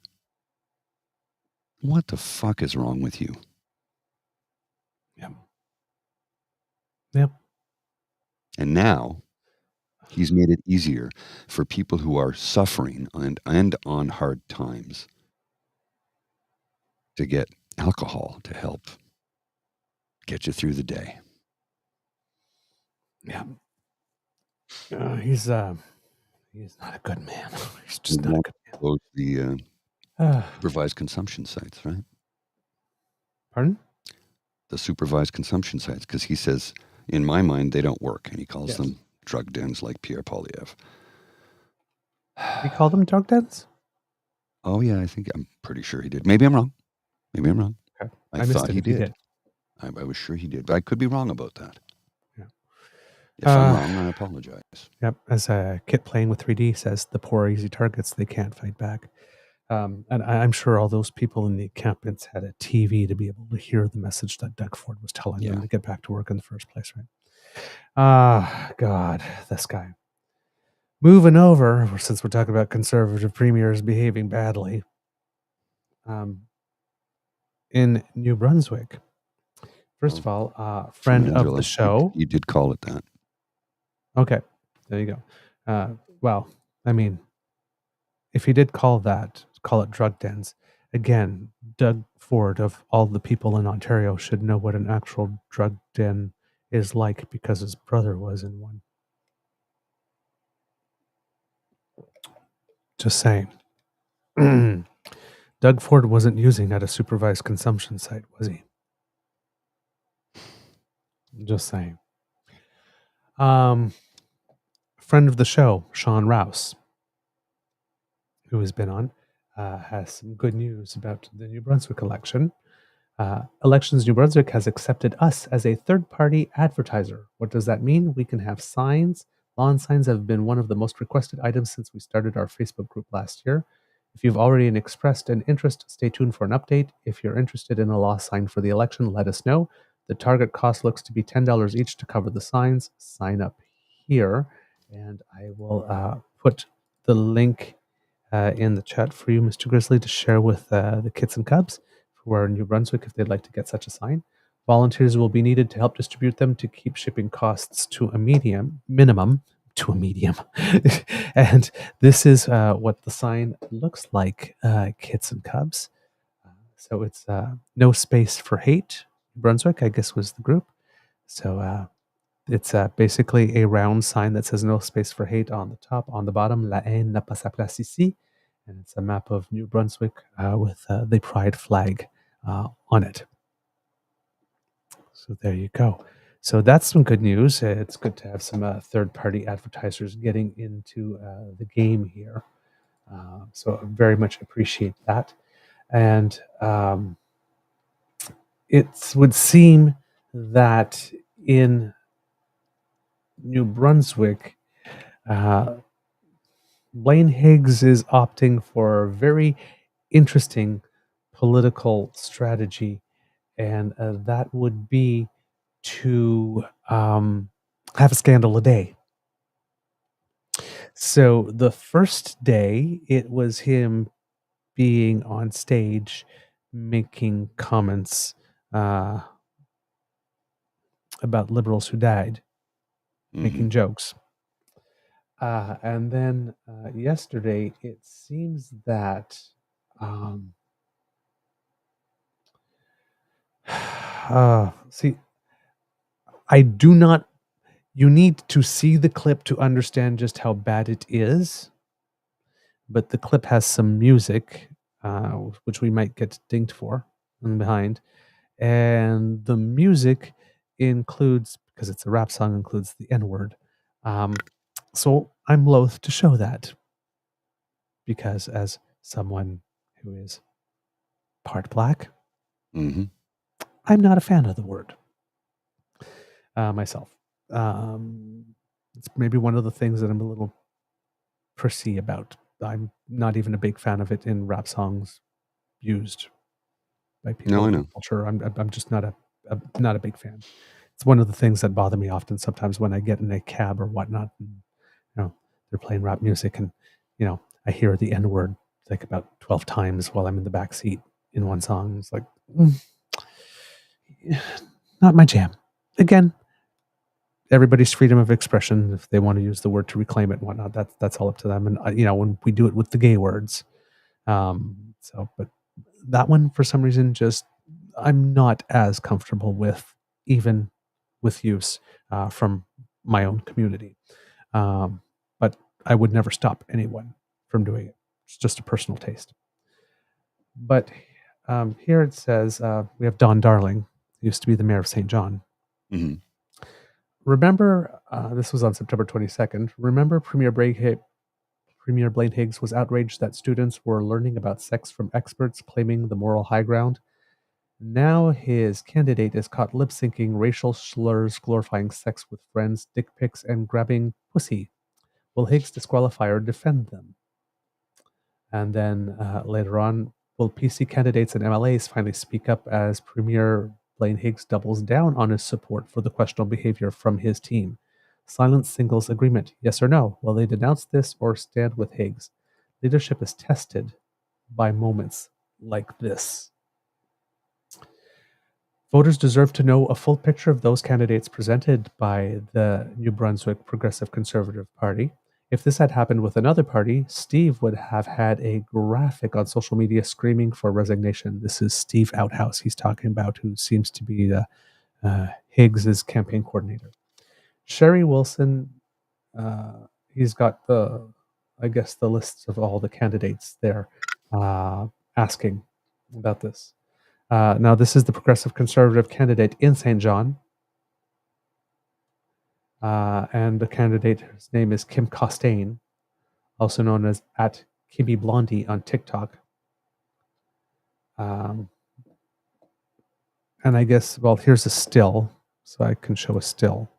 What the fuck is wrong with you? Yep. And now he's made it easier for people who are suffering and on hard times to get alcohol to help get you through the day. Yeah. He's not a good man. He's just not a good man. Close the supervised consumption sites, right? Pardon? The supervised consumption sites, because he says, in my mind, they don't work, and he calls them drug dens like Pierre Poilievre. He called them drug dens? Oh, yeah, I'm pretty sure he did. Maybe I'm wrong. Okay. I thought he did. I was sure he did, but I could be wrong about that. Yeah. If I'm wrong, I apologize. Yep. As Kit playing with 3D says, the poor easy targets, they can't fight back. And I'm sure all those people in the encampments had a TV to be able to hear the message that Doug Ford was telling them to get back to work in the first place, right? God, this guy. Moving over, since we're talking about conservative premiers behaving badly, in New Brunswick. First of all, friend of the show. You did call it that. Okay, there you go. Well, I mean, if he did call it drug dens. Again, Doug Ford, of all the people in Ontario, should know what an actual drug den is like because his brother was in one. Just saying. Doug Ford wasn't using at a supervised consumption site, was he? Just saying. Friend of the show, Sean Rouse, who has been on, has some good news about the New Brunswick election. Elections New Brunswick has accepted us as a third-party advertiser. What does that mean? We can have signs. Lawn signs have been one of the most requested items since we started our Facebook group last year. If you've already expressed an interest, stay tuned for an update. If you're interested in a law sign for the election, let us know. The target cost looks to be $10 each to cover the signs. Sign up here, and I will put the link in the chat for you, Mr. Grizzly, to share with the Kits and Cubs who are in New Brunswick if they'd like to get such a sign. Volunteers will be needed to help distribute them to keep shipping costs to a minimum. to a medium. And this is what the sign looks like, kids and cubs. So it's No Space for Hate, Brunswick, I guess was the group. So it's basically a round sign that says No Space for Hate on the top. On the bottom, La haine n'a pas sa place ici. And it's a map of New Brunswick with the pride flag on it. So there you go. So that's some good news. It's good to have some third-party advertisers getting into the game here. So I very much appreciate that. And it would seem that in New Brunswick, Blaine Higgs is opting for a very interesting political strategy, and that would be to have a scandal a day. So the first day, it was him being on stage making comments about liberals who died, making jokes. And then yesterday, it seems that see, I do not. You need to see the clip to understand just how bad it is. But the clip has some music, which we might get dinged for in behind. And the music includes, because it's a rap song, includes the N-word. So I'm loath to show that. Because as someone who is part black, I'm not a fan of the word myself. It's maybe one of the things that I'm a little prissy about. I'm not even a big fan of it in rap songs used by people. No, I in know. culture. I'm just not a big fan. It's one of the things that bother me often sometimes when I get in a cab or whatnot, and, they're playing rap music, and I hear the N-word like about 12 times while I'm in the back seat in one song. It's like, not my jam. Again, everybody's freedom of expression. If they want to use the word to reclaim it and whatnot, that's all up to them. And when we do it with the gay words, but that one for some reason I'm not as comfortable with, even with use from my own community. But I would never stop anyone from doing it. It's just a personal taste. But here it says we have Don Darling, who used to be the mayor of St. John. Remember, this was on September 22nd. Remember, Premier Blaine Higgs was outraged that students were learning about sex from experts claiming the moral high ground. Now his candidate is caught lip-syncing racial slurs glorifying sex with friends, dick pics, and grabbing pussy. Will Higgs disqualify or defend them? And then later on, will PC candidates and MLAs finally speak up as Premier Blaine Higgs doubles down on his support for the questionable behavior from his team? Silent singles agreement, yes or no? Will they denounce this or stand with Higgs? Leadership is tested by moments like this. Voters deserve to know a full picture of those candidates presented by the New Brunswick Progressive Conservative Party. If this had happened with another party, Steve would have had a graphic on social media screaming for resignation. This is Steve Outhouse he's talking about, who seems to be Higgs's campaign coordinator. Sherry Wilson, he's got the lists of all the candidates there asking about this. Now, this is the Progressive Conservative candidate in St. John. And the candidate's name is Kim Costain, also known as @KimbyBlondie on TikTok. And I guess, here's a still, so I can show a still.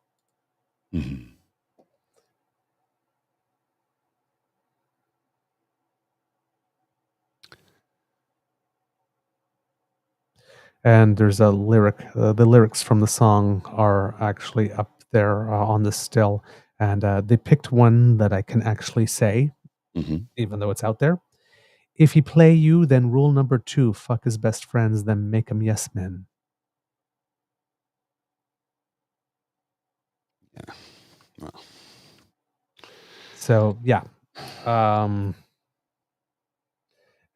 And there's a lyric. The lyrics from the song are actually up there on the still. And they picked one that I can actually say, even though it's out there. If he play you, then rule number 2, fuck his best friends, then make him yes men. Yeah. Well, So yeah.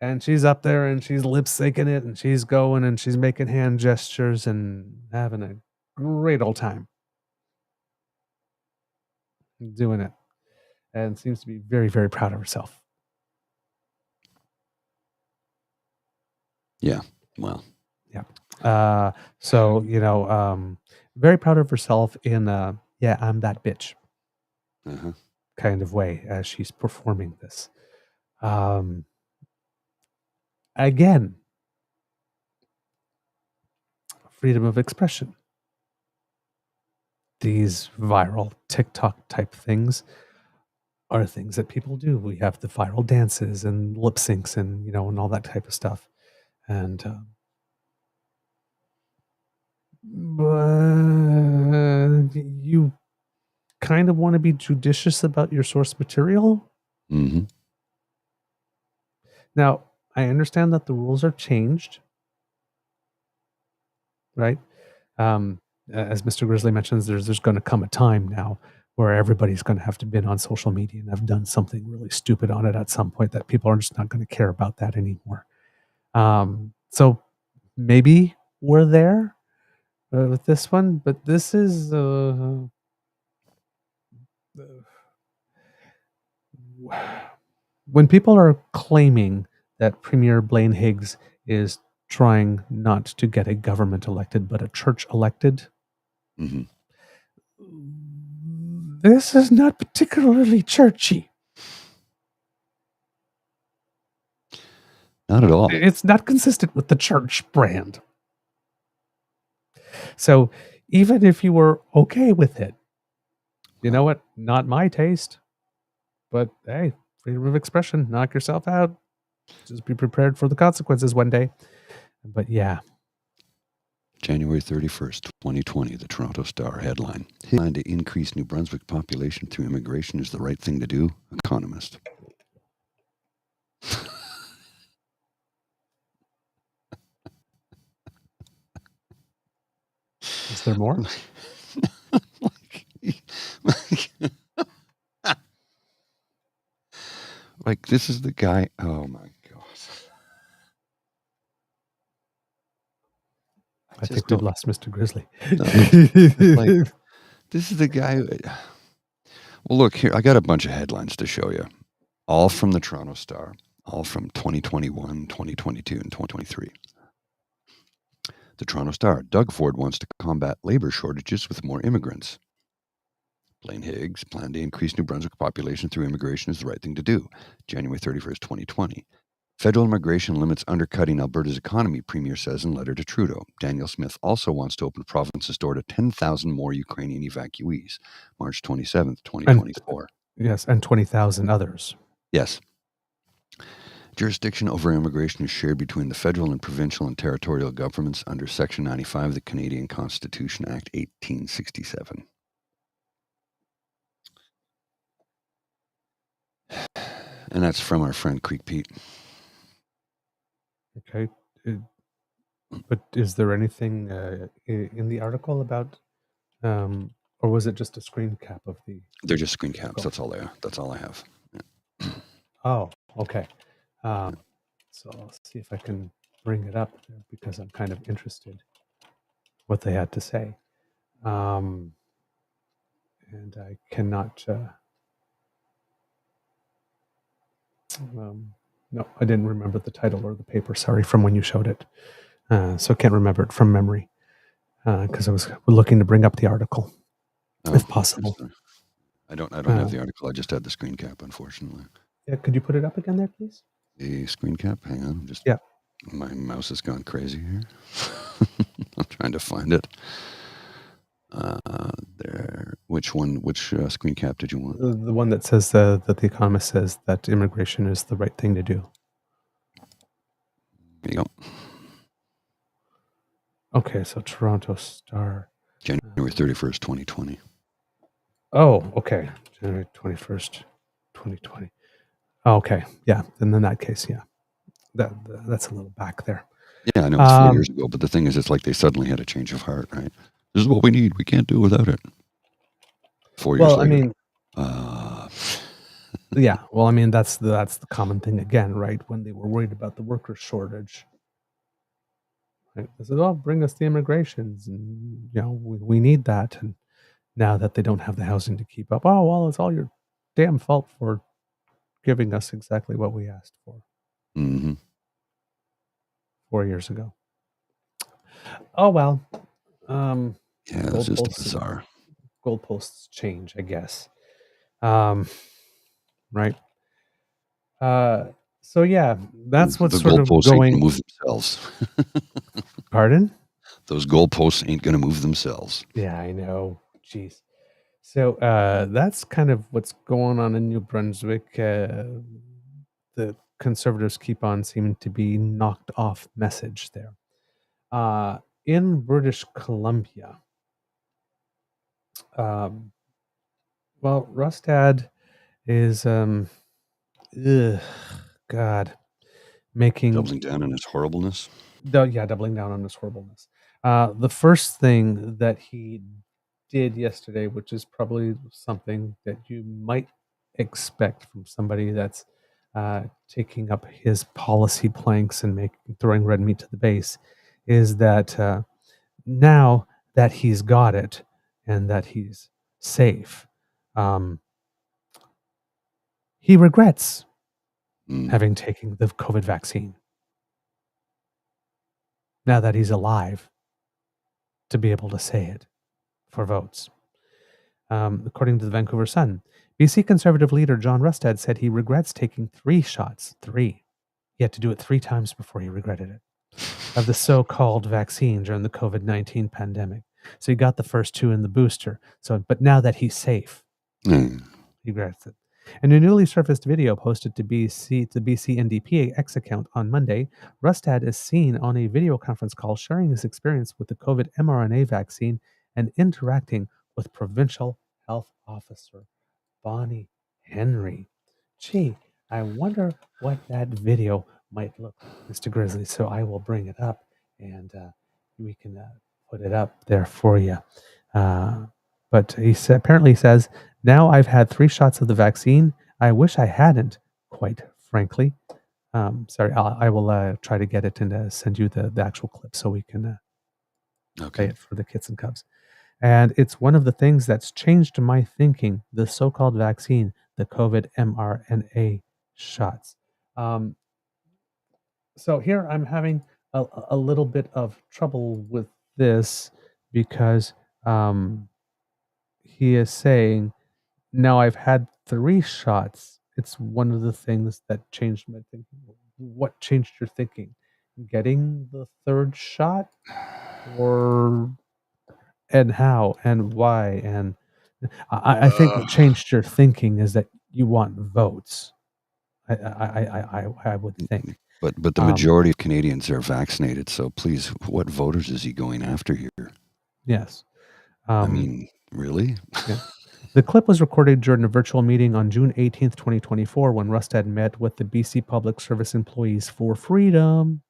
And she's up there and she's lip syncing it and she's going and she's making hand gestures and having a great old time doing it. And seems to be very, very proud of herself. Yeah. Well. Yeah. So, very proud of herself in yeah, I'm that bitch kind of way as she's performing this. Again, freedom of expression. These viral TikTok type things are things that people do. We have the viral dances and lip syncs and, and all that type of stuff. And, but you kind of want to be judicious about your source material. Mm-hmm. Now, I understand that the rules are changed, right? As Mr. Grizzly mentions, there's going to come a time now where everybody's going to have to been on social media and have done something really stupid on it at some point that people are just not going to care about that anymore. So maybe we're there with this one, but this is when people are claiming that Premier Blaine Higgs is trying not to get a government elected, but a church elected. Mm-hmm. This is not particularly churchy. Not at all. It's not consistent with the church brand. So even if you were okay with it, you know what? Not my taste. But hey, freedom of expression, knock yourself out. Just be prepared for the consequences one day. But yeah. January 31st, 2020, the Toronto Star headline. Headline to increase New Brunswick population through immigration is the right thing to do, economist. Is there more? Like, this is the guy. Oh my gosh. I think we've lost Mr. Grizzly. Like, this is the guy. Well, look here. I got a bunch of headlines to show you. All from the Toronto Star. All from 2021, 2022, and 2023. The Toronto Star. Doug Ford wants to combat labor shortages with more immigrants. Blaine Higgs planned to increase New Brunswick population through immigration is the right thing to do. January 31st, 2020. Federal immigration limits undercutting Alberta's economy, Premier says in letter to Trudeau. Daniel Smith also wants to open province's door to 10,000 more Ukrainian evacuees. March 27th, 2024. Yes, and 20,000 others. Yes. Jurisdiction over immigration is shared between the federal and provincial and territorial governments under Section 95 of the Canadian Constitution Act 1867. And that's from our friend Creek Pete. Okay. But is there anything in the article about, or was it just a screen cap of the... They're just screen caps. That's all they are. That's all I have. Yeah. Oh, okay. So I'll see if I can bring it up there because I'm kind of interested what they had to say. And I cannot... no, I didn't remember the title or the paper. Sorry, from when you showed it. So I can't remember it from memory because I was looking to bring up the article, if possible. I don't have the article. I just had the screen cap, unfortunately. Yeah, could you put it up again there, please? The screen cap? Hang on. My mouse has gone crazy here. I'm trying to find it. There. Which one? Which screen cap did you want? The one that says that the Economist says that immigration is the right thing to do. There you go. Okay, so Toronto Star. January 31st, 2020. Oh, okay. January 21st, 2020. Okay, yeah. Then in that case, yeah. That's a little back there. Yeah, I know it's 4 years ago, but the thing is, it's like they suddenly had a change of heart, right? This is what we need. We can't do it without it. 4 years later. I mean... Yeah, well, I mean, that's the common thing again, right? When they were worried about the worker shortage, right? They said, "Oh, bring us the immigrations, and we need that." And now that they don't have the housing to keep up, oh well, it's all your damn fault for giving us exactly what we asked for Mm-hmm. 4 years ago. Oh well, Yeah, that's just goalposts bizarre. goalposts change, I guess. Right. So yeah, that's what's The sort of goalposts ain't going going. to move themselves. Pardon? Those goalposts ain't going to move themselves. Yeah, I know. Jeez. So that's kind of what's going on in New Brunswick. The Conservatives keep on seeming to be knocked off message there. In British Columbia, well, Rustad is, God, making Doubling down on its horribleness. doubling down on his horribleness. The first thing that he did yesterday, which is probably something that you might expect from somebody that's taking up his policy planks and throwing red meat to the base, is that now that he's got it and that he's safe, he regrets having taken the COVID vaccine. Now that he's alive, to be able to say it for votes. According to the Vancouver Sun, BC Conservative leader John Rustad said he regrets taking 3 shots. 3. He had to do it 3 times before he regretted it. Of the so-called vaccine during the COVID-19 pandemic. So he got the first 2 in the booster. But now that he's safe, he regrets it. In a newly surfaced video posted to the BC NDP X account on Monday, Rustad is seen on a video conference call sharing his experience with the COVID mRNA vaccine and interacting with provincial health officer Bonnie Henry. Gee, I wonder what that video might look like, Mr. Grizzly. So I will bring it up and we can put it up there for you. But apparently says, now I've had 3 shots of the vaccine. I wish I hadn't, quite frankly. Sorry, I will try to get it and send you the actual clip so we can play it for the kids and cubs. And it's one of the things that's changed my thinking, the so-called vaccine, the COVID mRNA shots. So here I'm having a little bit of trouble with this because he is saying, now I've had 3 shots. It's one of the things that changed my thinking. What changed your thinking? Getting the 3rd shot? And how and why? And I think what changed your thinking is that you want votes. I would think. But the majority of Canadians are vaccinated, so please, what voters is he going after here? Yes. I mean, really? Yeah. The clip was recorded during a virtual meeting on June 18th, 2024, when Rustad met with the BC Public Service Employees for Freedom,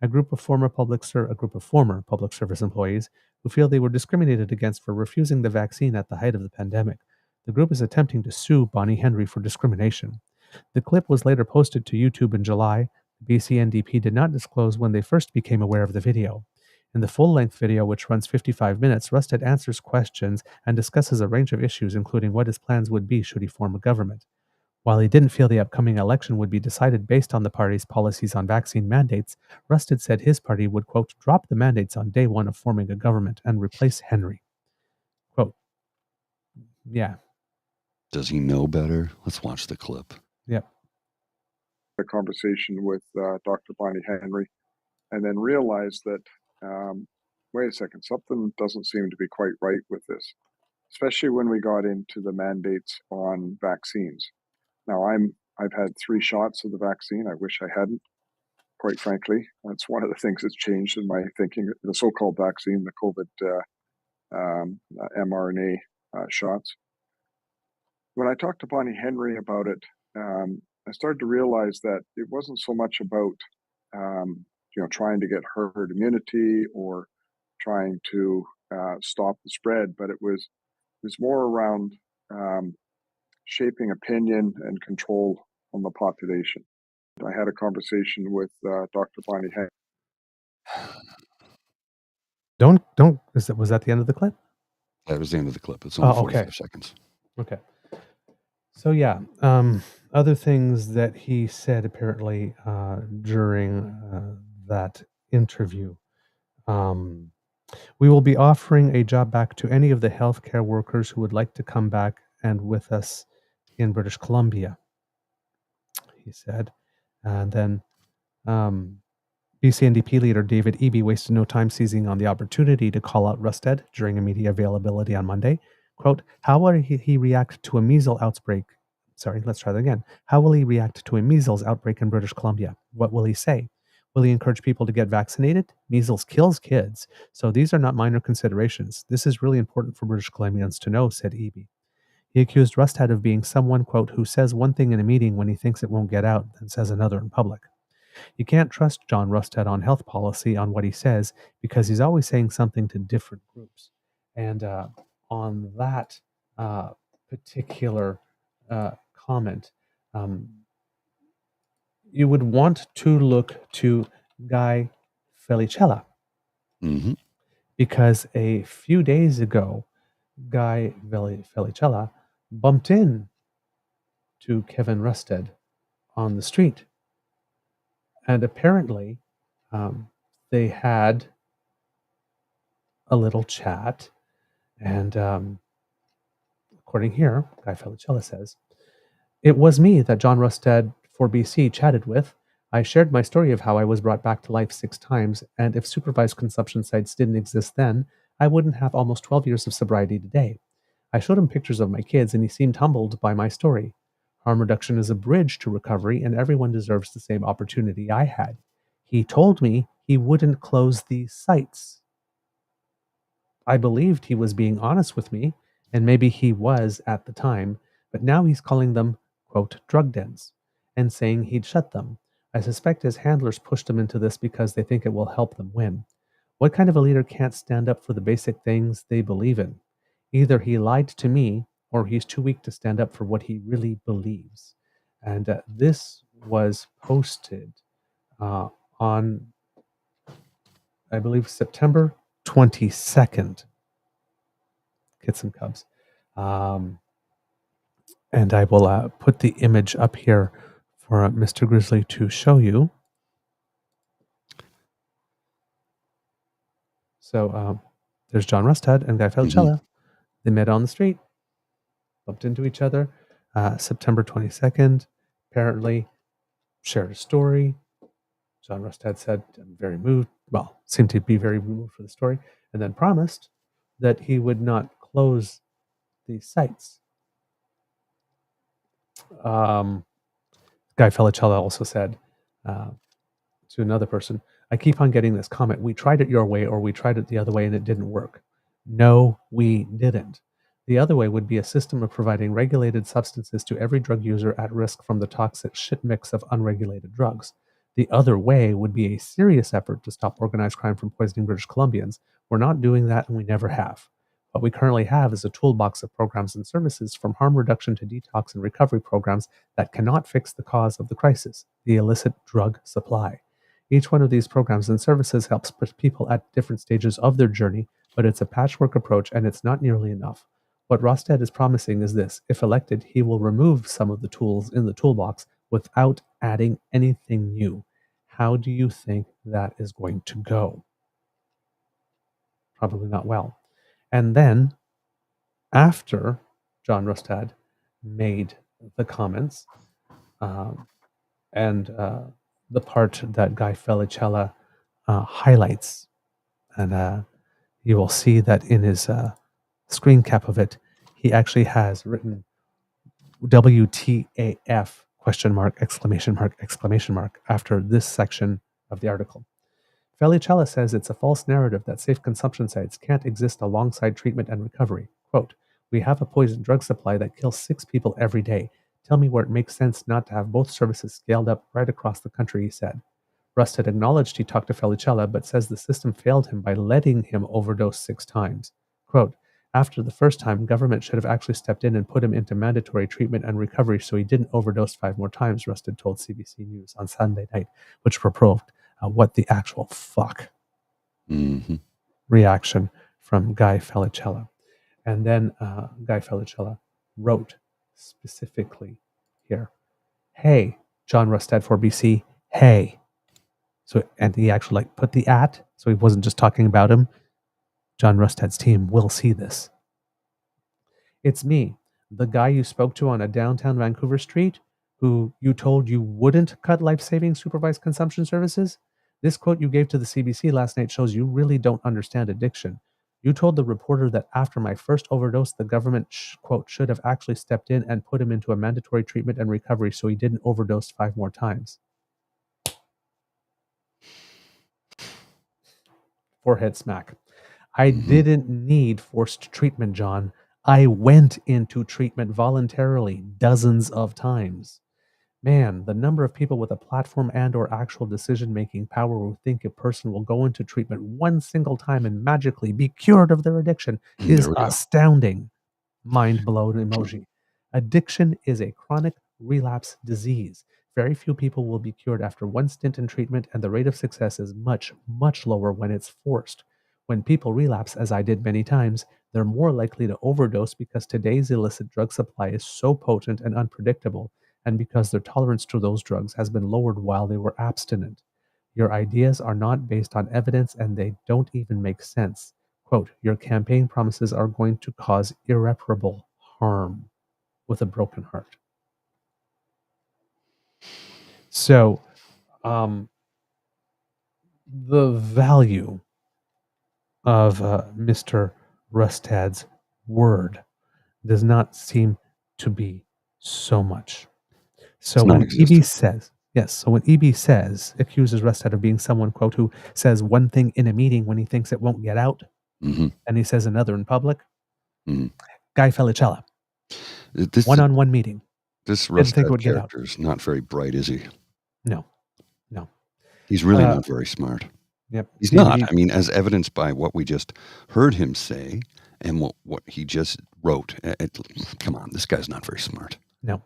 a group of former public service employees who feel they were discriminated against for refusing the vaccine at the height of the pandemic. The group is attempting to sue Bonnie Henry for discrimination. The clip was later posted to YouTube in July. The BC NDP did not disclose when they first became aware of the video. In the full-length video, which runs 55 minutes, Rustad answers questions and discusses a range of issues, including what his plans would be should he form a government. While he didn't feel the upcoming election would be decided based on the party's policies on vaccine mandates, Rustad said his party would, quote, drop the mandates on day 1 of forming a government and replace Henry. Quote, yeah. Does he know better? Let's watch the clip. Yep. A conversation with Dr. Bonnie Henry and then realized that, wait a second, something doesn't seem to be quite right with this, especially when we got into the mandates on vaccines. Now, I've had 3 shots of the vaccine. I wish I hadn't, quite frankly. That's one of the things that's changed in my thinking. The so-called vaccine, the COVID mRNA shots. When I talked to Bonnie Henry about it, I started to realize that it wasn't so much about trying to get herd immunity or trying to stop the spread, but it was more around shaping opinion and control on the population. I had a conversation with Dr. Bonnie Henry. Was that the end of the clip? That was the end of the clip. It's only 45 okay. seconds. Okay. So yeah, other things that he said apparently during that interview. We will be offering a job back to any of the healthcare workers who would like to come back and with us in British Columbia, he said. And then BC NDP leader David Eby wasted no time seizing on the opportunity to call out Rusted during a media availability on Monday. Quote, how will he react to a measles outbreak? Sorry, let's try that again. How will he react to a measles outbreak in British Columbia? What will he say? Will he encourage people to get vaccinated? Measles kills kids, so these are not minor considerations. This is really important for British Columbians to know, said Eby. He accused Rusted of being someone, quote, who says one thing in a meeting when he thinks it won't get out and says another in public. You can't trust John Rusted on health policy on what he says because he's always saying something to different groups. And on that particular comment, you would want to look to Guy Felicella, because a few days ago, Guy Felicella bumped in to Kevin Rusted on the street. And apparently, they had a little chat. And according here, Guy Felicella says, it was me that John Rusted for BC chatted with. I shared my story of how I was brought back to life 6 times, and if supervised consumption sites didn't exist then, I wouldn't have almost 12 years of sobriety today. I showed him pictures of my kids, and he seemed humbled by my story. Harm reduction is a bridge to recovery, and everyone deserves the same opportunity I had. He told me he wouldn't close these sites. I believed he was being honest with me, and maybe he was at the time, but now he's calling them, quote, drug dens, and saying he'd shut them. I suspect his handlers pushed him into this because they think it will help them win. What kind of a leader can't stand up for the basic things they believe in? Either he lied to me, or he's too weak to stand up for what he really believes. And this was posted on, I believe, September 22nd. Kits and Cubs. And I will put the image up here for Mr. Grizzly to show you. So there's John Rusted and Guy Felicella. They met on the street, bumped into each other. September 22nd, apparently shared a story. John Rusted said, I'm very moved. Well, seemed to be very moved for the story, and then promised that he would not close these sites. Guy Felicella also said to another person, I keep on getting this comment, we tried it your way or we tried it the other way and it didn't work. No, we didn't. The other way would be a system of providing regulated substances to every drug user at risk from the toxic shit mix of unregulated drugs. The other way would be a serious effort to stop organized crime from poisoning British Columbians. We're not doing that and we never have. What we currently have is a toolbox of programs and services, from harm reduction to detox and recovery programs, that cannot fix the cause of the crisis, the illicit drug supply. Each one of these programs and services helps people at different stages of their journey, but it's a patchwork approach and it's not nearly enough. What Rusted is promising is this: if elected, he will remove some of the tools in the toolbox without adding anything new. How do you think that is going to go? Probably not well. And then, after John Rusted made the comments, and the part that Guy Felicella highlights, and you will see that in his screen cap of it, he actually has written WTAF question mark, exclamation mark, exclamation mark after this section of the article. Felicella says it's a false narrative that safe consumption sites can't exist alongside treatment and recovery. Quote, we have a poison drug supply that kills 6 people every day. Tell me where it makes sense not to have both services scaled up right across the country, he said. Rusted acknowledged he talked to Felicella, but says the system failed him by letting him overdose 6 times. Quote, After the first time, government should have actually stepped in and put him into mandatory treatment and recovery so he didn't overdose 5 more times, Rusted told CBC News on Sunday night, which provoked what the actual fuck reaction from Guy Felicella. And then Guy Felicella wrote specifically here, hey, John Rustad for BC, hey. So, and he actually put the at, so he wasn't just talking about him. John Rustad's team will see this. It's me, the guy you spoke to on a downtown Vancouver street, who you told you wouldn't cut life-saving supervised consumption services. This quote you gave to the CBC last night shows you really don't understand addiction. You told the reporter that after my first overdose, the government, quote, should have actually stepped in and put him into a mandatory treatment and recovery so he didn't overdose 5 more times. Forehead smack. I didn't need forced treatment, John. I went into treatment voluntarily dozens of times. Man, the number of people with a platform and or actual decision-making power who think a person will go into treatment one single time and magically be cured of their addiction is astounding. Mind blown emoji. Addiction is a chronic relapse disease. Very few people will be cured after one stint in treatment, and the rate of success is much, much lower when it's forced. When people relapse, as I did many times, they're more likely to overdose because today's illicit drug supply is so potent and unpredictable, and because their tolerance to those drugs has been lowered while they were abstinent. Your ideas are not based on evidence, and they don't even make sense. Quote, your campaign promises are going to cause irreparable harm with a broken heart. So, the value of Mr. Rustad's word does not seem to be so much. So when EB says, accuses Rustad of being someone, quote, who says one thing in a meeting when he thinks it won't get out, and he says another in public, Guy Felicella, one-on-one meeting. This Rustad character is not very bright, is he? No. He's really not very smart. Yep. He's not. I mean, as evidenced by what we just heard him say and what he just wrote. Come on, this guy's not very smart. No.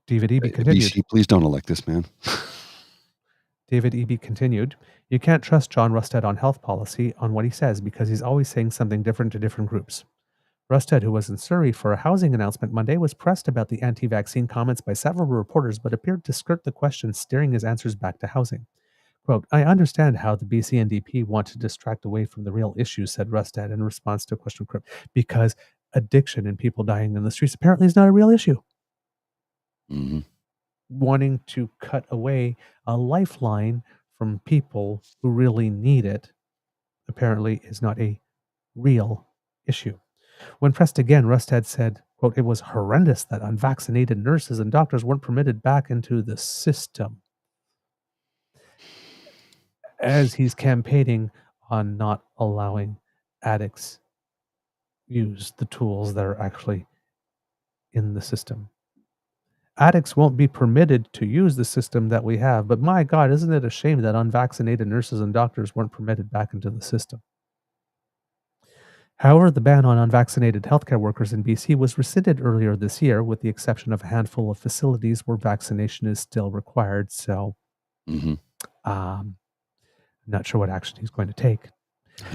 David Eby continued. BC, please don't elect this man. David Eby continued, you can't trust John Rustad on health policy on what he says because he's always saying something different to different groups. Rustad, who was in Surrey for a housing announcement Monday, was pressed about the anti-vaccine comments by several reporters, but appeared to skirt the question, steering his answers back to housing. Quote, I understand how the BC NDP want to distract away from the real issues, said Rustad in response to a question, because addiction and people dying in the streets apparently is not a real issue. Wanting to cut away a lifeline from people who really need it apparently is not a real issue. When pressed again, Rustad said, quote, it was horrendous that unvaccinated nurses and doctors weren't permitted back into the system, as he's campaigning on not allowing addicts use the tools that are actually in the system. Addicts won't be permitted to use the system that we have, but my God, isn't it a shame that unvaccinated nurses and doctors weren't permitted back into the system? However, the ban on unvaccinated healthcare workers in BC was rescinded earlier this year, with the exception of a handful of facilities where vaccination is still required. So, not sure what action he's going to take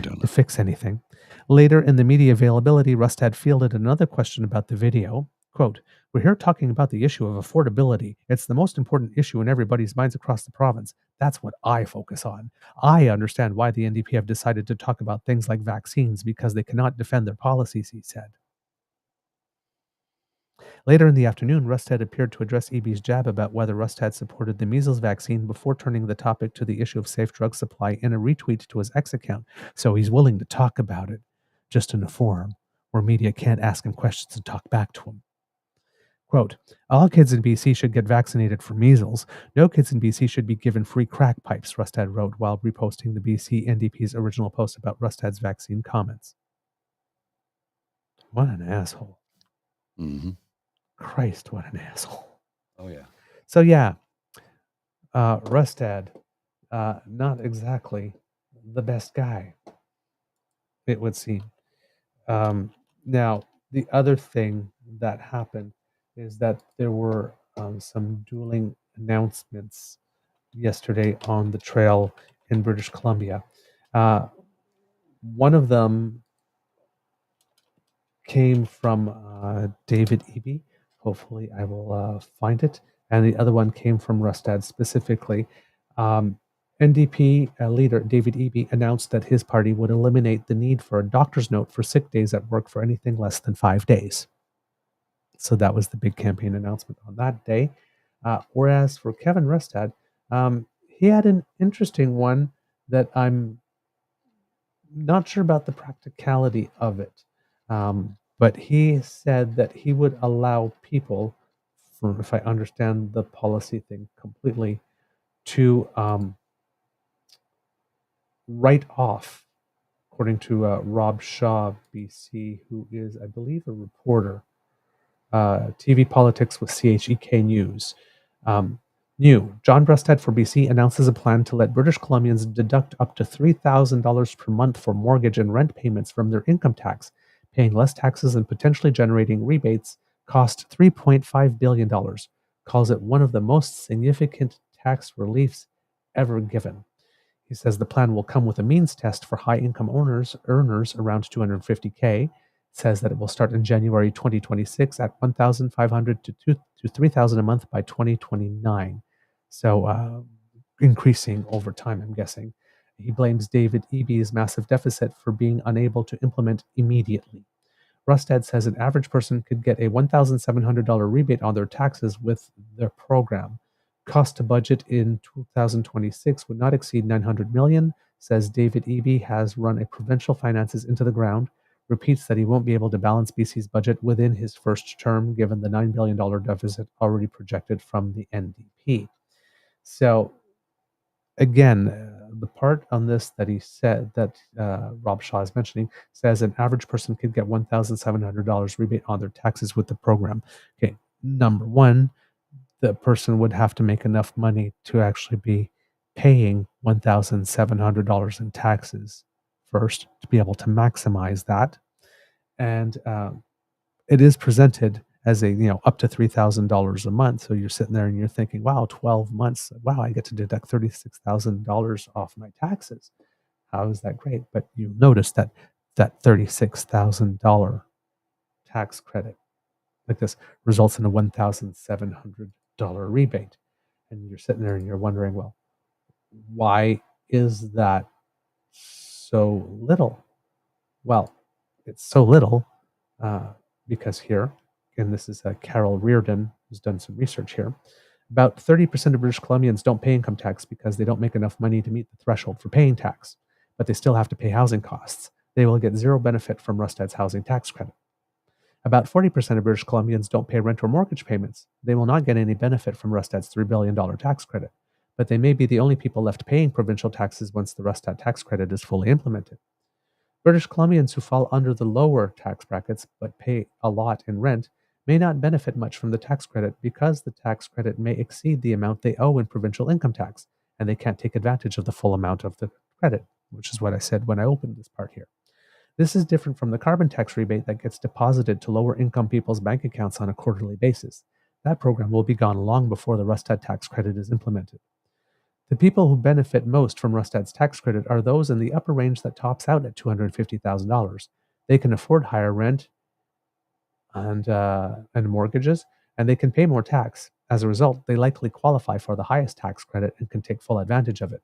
to fix anything. Later in the media availability, Rustad fielded another question about the video. Quote, we're here talking about the issue of affordability. It's the most important issue in everybody's minds across the province. That's what I focus on. I understand why the NDP have decided to talk about things like vaccines because they cannot defend their policies, he said. Later in the afternoon, Rustad appeared to address Eby's jab about whether Rustad supported the measles vaccine before turning the topic to the issue of safe drug supply in a retweet to his X account. So he's willing to talk about it, just in a forum where media can't ask him questions and talk back to him. Quote, all kids in BC should get vaccinated for measles. No kids in BC should be given free crack pipes, Rustad wrote while reposting the BC NDP's original post about Rustad's vaccine comments. What an asshole. Christ, what an asshole. Oh, yeah. So, yeah, Rustad, not exactly the best guy, it would seem. Now, the other thing that happened is that there were some dueling announcements yesterday on the trail in British Columbia. One of them came from David Eby. Hopefully, I will find it. And the other one came from Rustad specifically. NDP leader David Eby announced that his party would eliminate the need for a doctor's note for sick days at work for anything less than 5 days. So that was the big campaign announcement on that day. Whereas for Kevin Rustad, he had an interesting one that I'm not sure about the practicality of it. But he said that he would allow people, if I understand the policy thing completely, to write off, according to Rob Shaw, BC, who is, I believe, a reporter, TV politics with CHEK News. New, John Brustad for BC announces a plan to let British Columbians deduct up to $3,000 per month for mortgage and rent payments from their income tax. Paying less taxes and potentially generating rebates cost $3.5 billion. Calls it one of the most significant tax reliefs ever given. He says the plan will come with a means test for high-income earners around $250K. Says that it will start in January 2026 at $1,500 to $3,000 a month by 2029. So increasing over time, I'm guessing. He blames David Eby's massive deficit for being unable to implement immediately. Rustad says an average person could get a $1,700 rebate on their taxes with their program. Cost to budget in 2026 would not exceed $900 million, says David Eby has run a provincial finances into the ground, repeats that he won't be able to balance BC's budget within his first term, given the $9 billion deficit already projected from the NDP. So, again, the part on this that he said, that Rob Shaw is mentioning, says an average person could get $1,700 rebate on their taxes with the program. Okay, number one, the person would have to make enough money to actually be paying $1,700 in taxes first to be able to maximize that. And it is presented as up to $3,000 a month. So you're sitting there and you're thinking, wow, 12 months, wow, I get to deduct $36,000 off my taxes. How is that great? But you notice that $36,000 tax credit like this results in a $1,700 rebate. And you're sitting there and you're wondering, well, why is that so little? Well, it's so little because here, and this is Carol Reardon, who's done some research here, about 30% of British Columbians don't pay income tax because they don't make enough money to meet the threshold for paying tax, but they still have to pay housing costs. They will get zero benefit from Rustad's housing tax credit. About 40% of British Columbians don't pay rent or mortgage payments. They will not get any benefit from Rustad's $3 billion tax credit, but they may be the only people left paying provincial taxes once the Rustad tax credit is fully implemented. British Columbians who fall under the lower tax brackets but pay a lot in rent may not benefit much from the tax credit because the tax credit may exceed the amount they owe in provincial income tax, and they can't take advantage of the full amount of the credit, which is what I said when I opened this part here. This is different from the carbon tax rebate that gets deposited to lower income people's bank accounts on a quarterly basis. That program will be gone long before the Rustad tax credit is implemented. The people who benefit most from Rustad's tax credit are those in the upper range that tops out at $250,000. They can afford higher rent and mortgages, and they can pay more tax. As a result, they likely qualify for the highest tax credit and can take full advantage of it.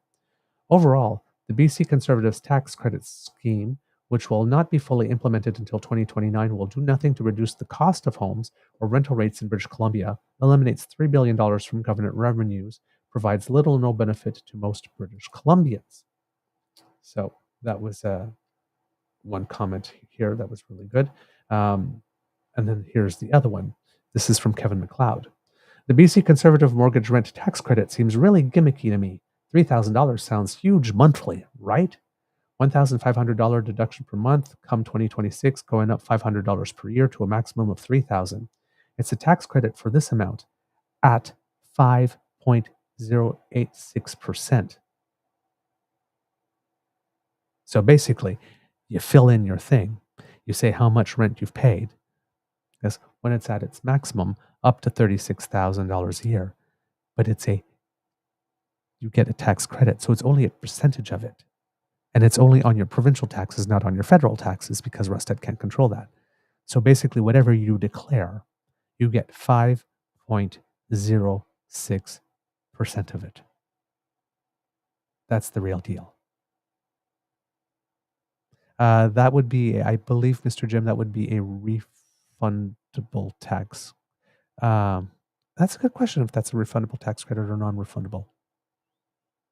Overall, the BC Conservatives tax credit scheme, which will not be fully implemented until 2029, will do nothing to reduce the cost of homes or rental rates in British Columbia, eliminates $3 billion from government revenues, provides little or no benefit to most British Columbians. So that was one comment here that was really good. And then here's the other one. This is from Kevin McLeod. The BC Conservative mortgage rent tax credit seems really gimmicky to me. $3,000 sounds huge monthly, right? $1,500 deduction per month come 2026, going up $500 per year to a maximum of $3,000. It's a tax credit for this amount at 5.086%. So basically, you fill in your thing. You say how much rent you've paid. Because when it's at its maximum, up to $36,000 a year, but you get a tax credit, so it's only a percentage of it. And it's only on your provincial taxes, not on your federal taxes, because Rustad can't control that. So basically, whatever you declare, you get 5.06% of it. That's the real deal. That would be, I believe, Mr. Jim, that would be a refundable tax. That's a good question if that's a refundable tax credit or non-refundable.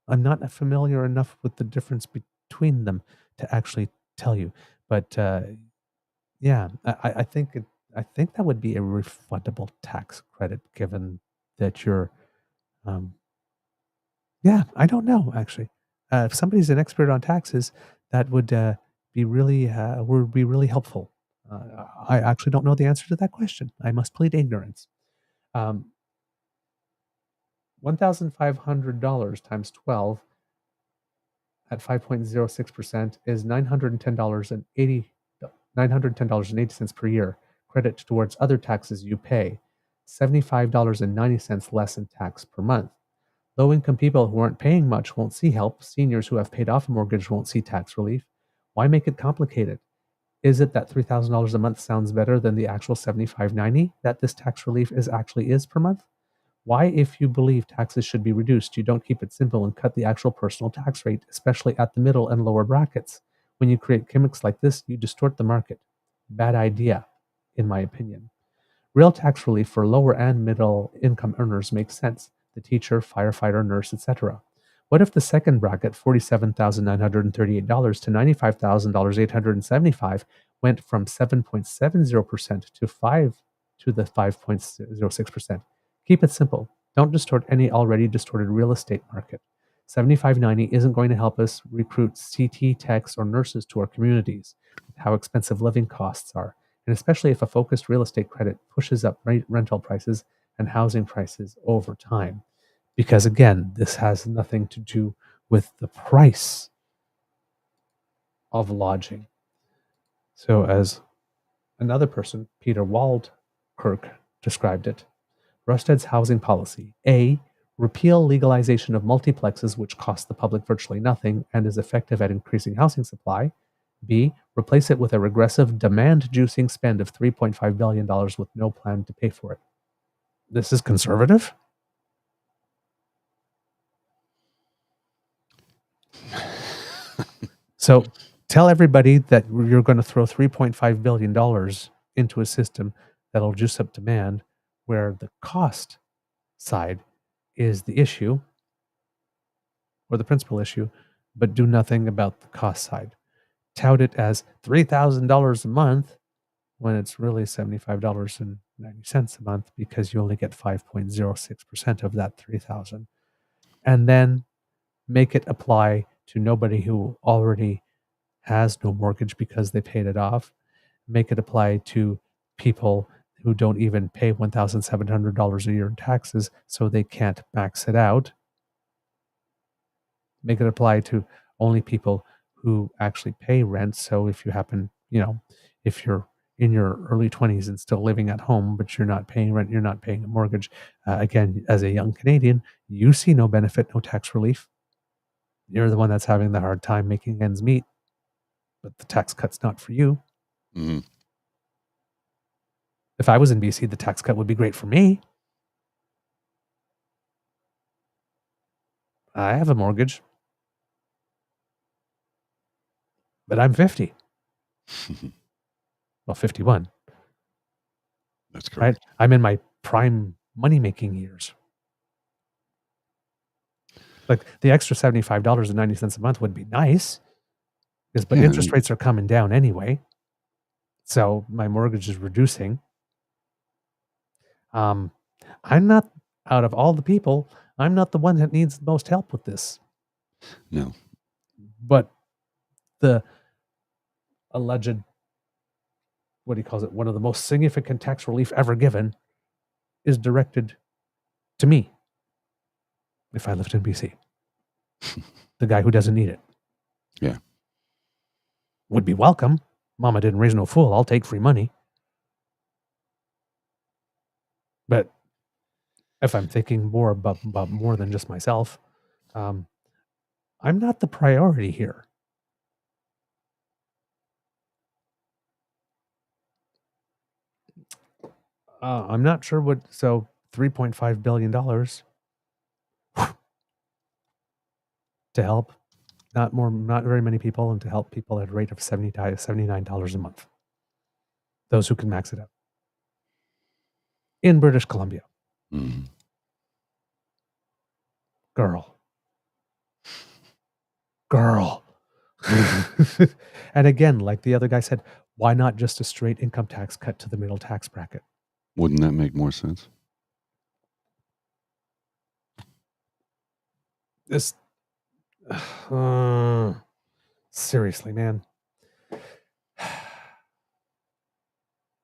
I'm not familiar enough with the difference between them to actually tell you. But yeah, I think that would be a refundable tax credit, given that you're. Yeah, I don't know actually. If somebody's an expert on taxes, that would be really helpful. I actually don't know the answer to that question. I must plead ignorance. $1,500 times 12 at 5.06% is $910.80 per year. Credit towards other taxes you pay, $75.90 less in tax per month. Low-income people who aren't paying much won't see help. Seniors who have paid off a mortgage won't see tax relief. Why make it complicated? Is it that $3,000 a month sounds better than the actual $75.90 that this tax relief is per month? Why, if you believe taxes should be reduced, you don't keep it simple and cut the actual personal tax rate, especially at the middle and lower brackets? When you create gimmicks like this, you distort the market. Bad idea, in my opinion. Real tax relief for lower and middle income earners makes sense. The teacher, firefighter, nurse, etc. What if the second bracket, $47,938 to $95,875, went from 7.70% to 5.06%? Keep it simple. Don't distort any already distorted real estate market. $75.90 isn't going to help us recruit CT techs or nurses to our communities with how expensive living costs are, and especially if a focused real estate credit pushes up rental prices and housing prices over time. Because again, this has nothing to do with the price of lodging. So as another person, Peter Waldkirk, described it, Rustad's housing policy: A, repeal legalization of multiplexes, which cost the public virtually nothing and is effective at increasing housing supply. B, replace it with a regressive demand-juicing spend of $3.5 billion with no plan to pay for it. This is conservative? So tell everybody that you're going to throw $3.5 billion into a system that'll juice up demand, where the cost side is the issue or the principal issue, but do nothing about the cost side. Tout it as $3,000 a month when it's really $75.90 a month, because you only get 5.06% of that $3,000. And then make it apply to nobody who already has no mortgage because they paid it off. Make it apply to people who don't even pay $1,700 a year in taxes, so they can't max it out. Make it apply to only people who actually pay rent. So if you happen, if you're in your early 20s and still living at home, but you're not paying rent, you're not paying a mortgage, again, as a young Canadian, you see no benefit, no tax relief. You're the one that's having the hard time making ends meet, but the tax cut's not for you. Mm-hmm. If I was in BC, the tax cut would be great for me. I have a mortgage, but I'm 50. Well, 51. That's correct. Right? I'm in my prime money-making years. Like the extra $75.90 a month would be nice, but interest rates are coming down anyway. So my mortgage is reducing. I'm not, out of all the people, I'm not the one that needs the most help with this. No. But the alleged, what he calls it, one of the most significant tax relief ever given is directed to me if I lived in BC. The guy who doesn't need it. Yeah. Would be welcome, Mama didn't raise no fool. I'll take free money. But if I'm thinking more about more than just myself, I'm not the priority here. I'm not sure what. So $3.5 billion to help not very many people, and to help people at a rate of $79 a month. Those who can max it out in British Columbia. Mhm. Girl. And again, like the other guy said, why not just a straight income tax cut to the middle tax bracket? Wouldn't that make more sense? This, seriously, man.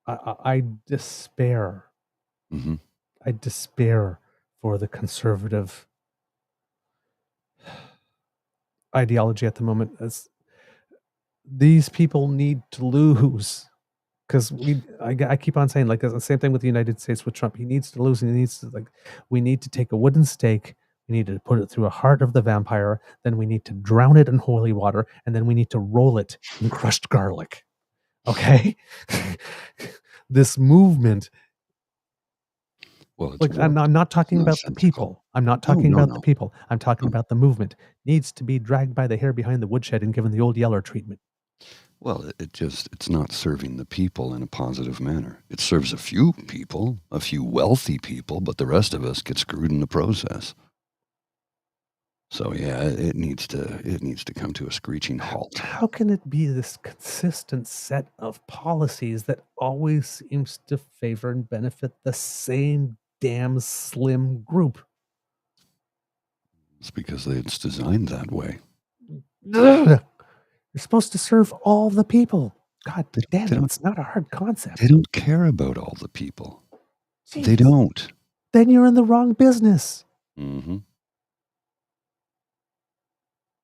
I despair. Mhm. I despair for the conservative ideology at the moment. As these people need to lose, because I keep on saying, like, the same thing with the United States with Trump. He needs to lose, and he needs to, like, we need to take a wooden stake, we need to put it through a heart of the vampire, then we need to drown it in holy water, and then we need to roll it in crushed garlic. Okay? This movement, Well, it's like, I'm not talking about the nonsensical. people. I'm not talking no, about no. the people. I'm talking No. about the movement. Needs to be dragged by the hair behind the woodshed and given the old Yeller treatment. Well, it's not serving the people in a positive manner. It serves a few people, a few wealthy people, but the rest of us get screwed in the process. So yeah, it needs to come to a screeching halt. How can it be this consistent set of policies that always seems to favor and benefit the same damn slim group? It's because it's designed that way. Ugh. You're supposed to serve all the people. God They damn it, don't- it's not a hard concept. They don't care about all the people. They Jeez. don't. Then you're in the wrong business. Mm-hmm.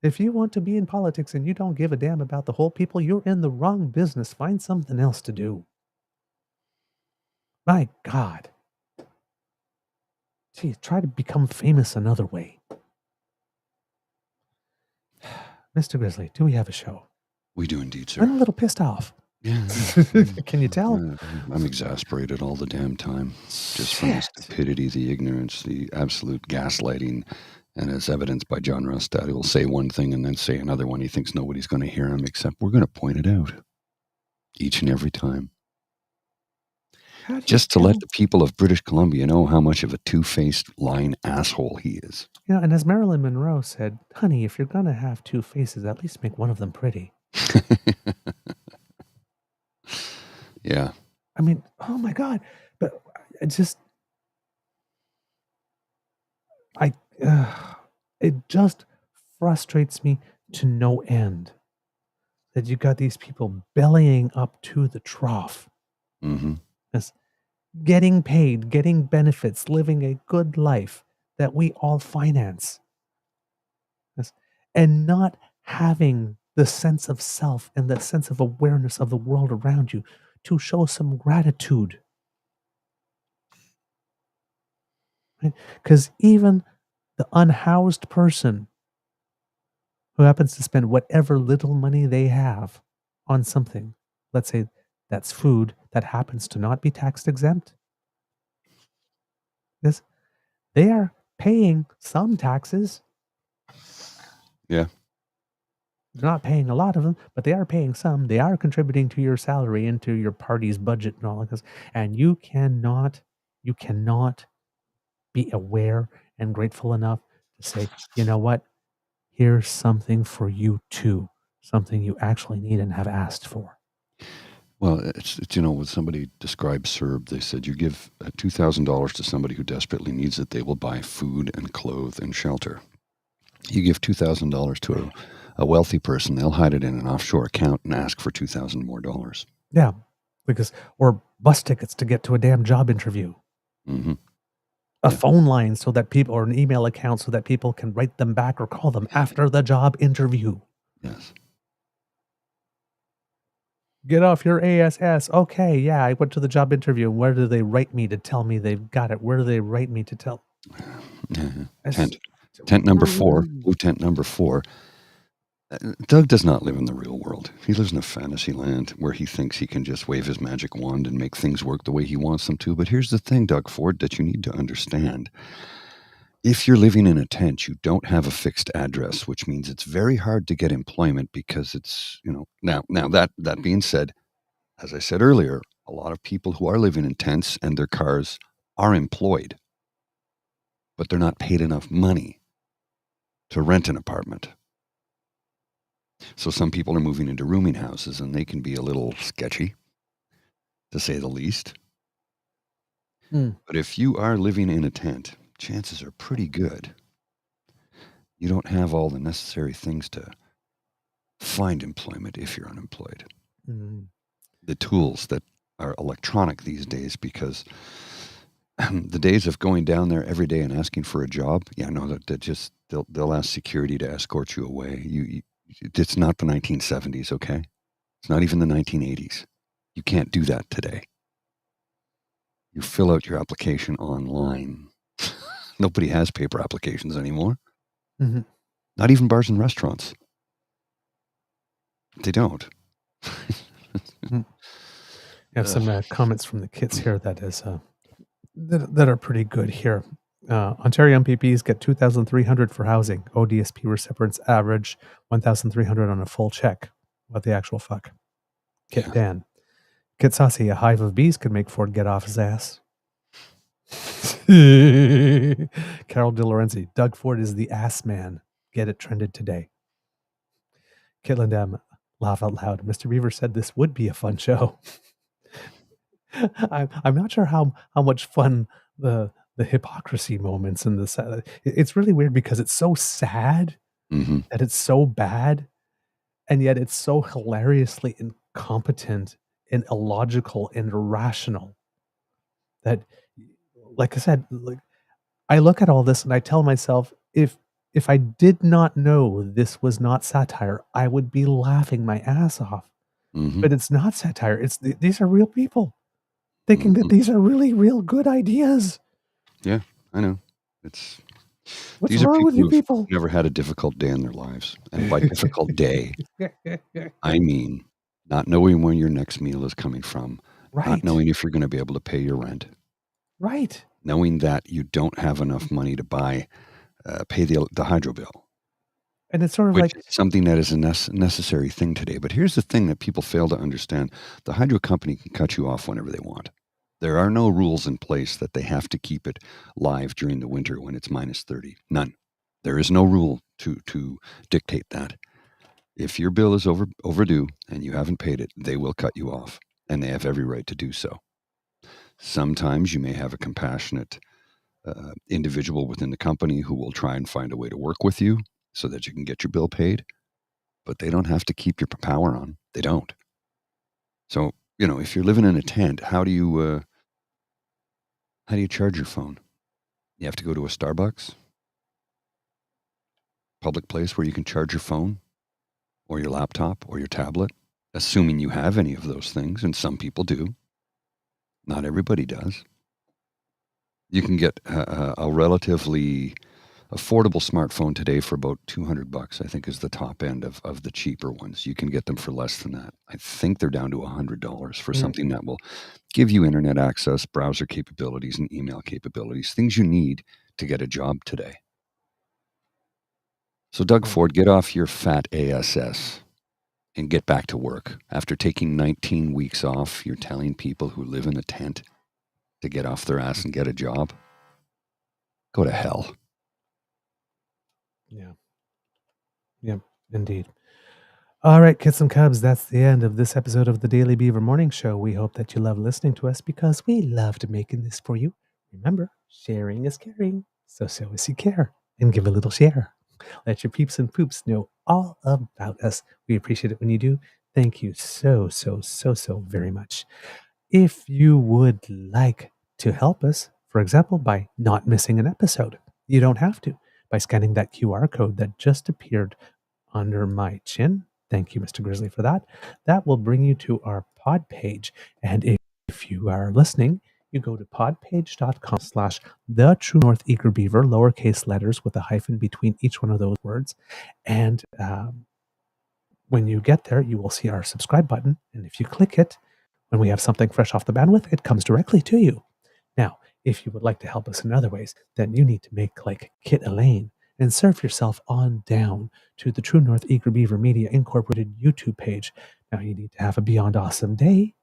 If you want to be in politics and you don't give a damn about the whole people, you're in the wrong business. Find something else to do. My God. Gee, try to become famous another way. Mr. Grizzly, do we have a show? We do indeed, sir. I'm a little pissed off. Yeah. Can you tell? I'm exasperated all the damn time. Just from the Shit. stupidity, the ignorance, the absolute gaslighting. And as evidenced by John Rustad, he will say one thing and then say another one. He thinks nobody's going to hear him, except we're going to point it out each and every time. Just to let the people of British Columbia know how much of a two-faced lying asshole he is. Yeah, and as Marilyn Monroe said, honey, if you're going to have two faces, at least make one of them pretty. Yeah. I mean, oh my God. But it just, it just frustrates me to no end that you got these people bellying up to the trough. Mm-hmm. As getting paid, getting benefits, living a good life that we all finance. Yes. And not having the sense of self and the sense of awareness of the world around you to show some gratitude. Because even the unhoused person who happens to spend whatever little money they have on something, let's say that's food that happens to not be tax exempt, yes, they are paying some taxes. Yeah. They're not paying a lot of them, but they are paying some. They are contributing to your salary and to your party's budget and all of this. And you cannot be aware and grateful enough to say, you know what? Here's something for you too. Something you actually need and have asked for. Well, it's when somebody described CERB, they said you give $2,000 to somebody who desperately needs it, they will buy food and clothes and shelter. You give $2,000 to a wealthy person, they'll hide it in an offshore account and ask for $2,000 more. Yeah, or bus tickets to get to a damn job interview. Mm-hmm. A phone line so that people, or an email account so that people can write them back or call them after the job interview. Yes. Get off your ASS. Okay, yeah, I went to the job interview. Where do they write me to tell me they've got it? Where do they write me to tell? Tent number 4, blue tent number 4. Doug does not live in the real world. He lives in a fantasy land where he thinks he can just wave his magic wand and make things work the way he wants them to. But here's the thing, Doug Ford, that you need to understand. If you're living in a tent, you don't have a fixed address, which means it's very hard to get employment because it's, now that being said, as I said earlier, a lot of people who are living in tents and their cars are employed, but they're not paid enough money to rent an apartment. So some people are moving into rooming houses, and they can be a little sketchy, to say the least. But if you are living in a tent, chances are pretty good you don't have all the necessary things to find employment if you're unemployed. The tools that are electronic these days, because the days of going down there every day and asking for a job, that just they'll ask security to escort you away. It's not the 1970s, okay? It's not even the 1980s. You can't do that today. You fill out your application online. Nobody has paper applications anymore. Not even bars and restaurants. They don't. We have some comments from the kids here that are pretty good here. Ontario MPPs get $2,300 for housing. ODSP recipients average $1,300 on a full check. What the actual fuck? Kit Dan. Kit Saucy, a hive of bees could make Ford get off his ass. Carol DeLorenzi, Doug Ford is the ass man. Get it trended today. Kitland M, laugh out loud. Mr. Beaver said this would be a fun show. I'm not sure how much fun the hypocrisy moments and it's really weird because it's so sad that it's so bad, and yet it's so hilariously incompetent and illogical and irrational that, like I said, I look at all this and I tell myself, if I did not know this was not satire, I would be laughing my ass off. But it's not satire. These are real people thinking that these are really real good ideas. Yeah, I know. What's wrong with you people? Never had a difficult day in their lives. And by difficult day, I mean not knowing where your next meal is coming from, not knowing if you're going to be able to pay your rent. Right. Knowing that you don't have enough money to pay the hydro bill. And it's sort of which is something that is a necessary thing today. But here's the thing that people fail to understand. The hydro company can cut you off whenever they want. There are no rules in place that they have to keep it live during the winter when it's minus 30. None. There is no rule to dictate that. If your bill is overdue and you haven't paid it, they will cut you off, and they have every right to do so. Sometimes you may have a compassionate individual within the company who will try and find a way to work with you so that you can get your bill paid, but they don't have to keep your power on. They don't. So, if you're living in a tent, how do you charge your phone? You have to go to a Starbucks, public place where you can charge your phone or your laptop or your tablet, assuming you have any of those things, and some people do. Not everybody does. You can get a relatively affordable smartphone today for about $200, I think is the top end of the cheaper ones. You can get them for less than that. I think they're down to $100 for something that will give you internet access, browser capabilities, and email capabilities, things you need to get a job today. So Doug Ford, get off your fat ASS and get back to work. After taking 19 weeks off, you're telling people who live in a tent to get off their ass and get a job? Go to hell. Yeah. Yep, indeed. All right, kids and cubs, that's the end of this episode of the Daily Beaver Morning Show. We hope that you love listening to us because we loved making this for you. Remember, sharing is caring, so is you care. And give a little share. Let your peeps and poops know all about us. We appreciate it when you do. Thank you so very much. If you would like to help us, for example, by not missing an episode, you don't have to. By scanning that QR code that just appeared under my chin, Thank you, Mr. Grizzly, for that. That will bring you to our pod page. And if you are listening, you go to podpage.com/The True North Eager Beaver, lowercase letters with a hyphen between each one of those words. And when you get there, you will see our subscribe button. And if you click it, when we have something fresh off the bandwidth, it comes directly to you. Now, if you would like to help us in other ways, then you need to make like Kit Elaine and surf yourself on down to the True North Eager Beaver Media Incorporated YouTube page. Now, you need to have a beyond awesome day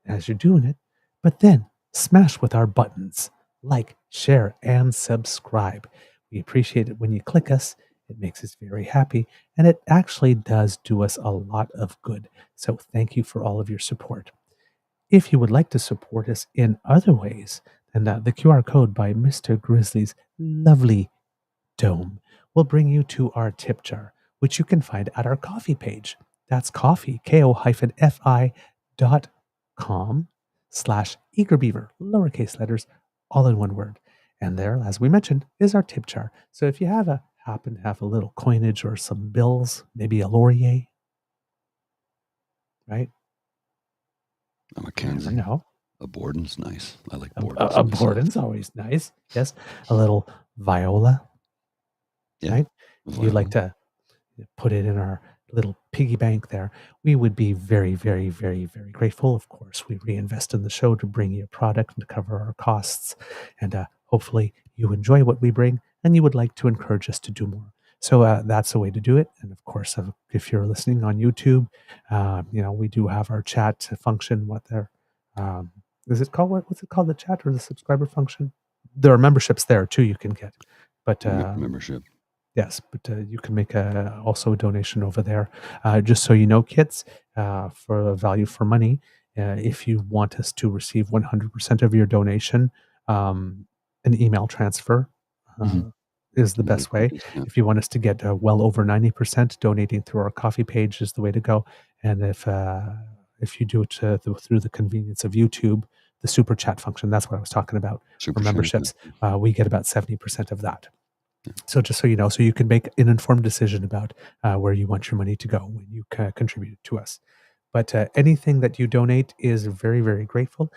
as you're doing it, but then smash with our buttons, like, share, and subscribe. We appreciate it when you click us. It makes us very happy, and it actually does do us a lot of good. So thank you for all of your support. If you would like to support us in other ways, then the QR code by Mr. Grizzly's lovely dome will bring you to our tip jar, which you can find at our coffee page. That's coffee, ko-fi.com/eagerbeaver, lowercase letters, all in one word. And there, as we mentioned, is our tip jar. So if you happen to have a little coinage or some bills, maybe a Laurier, right? A You never Mackenzie. know. A Borden's nice. I like Borden's. A Borden's always nice. Yes. A little Viola, Yeah. right? a If you'd like Viola. to put it in our little piggy bank there, we would be very, very, very, very grateful. Of course, we reinvest in the show to bring you a product and to cover our costs. And hopefully you enjoy what we bring and you would like to encourage us to do more. So that's the way to do it. And of course, if you're listening on YouTube, we do have our chat function. Is it called, what's it called, the chat or the subscriber function? There are memberships there too you can get. But Membership. yes, but you can make also a donation over there. Just so you know, kids, for value for money, if you want us to receive 100% of your donation, an email transfer is the best way. Yeah. If you want us to get well over 90%, donating through our coffee page is the way to go. And if you do it through the convenience of YouTube, the super chat function, that's what I was talking about. Super For chat, memberships, we get about 70% of that. Yeah. So just so you know, so you can make an informed decision about where you want your money to go when you contribute to us. But anything that you donate is very, very grateful.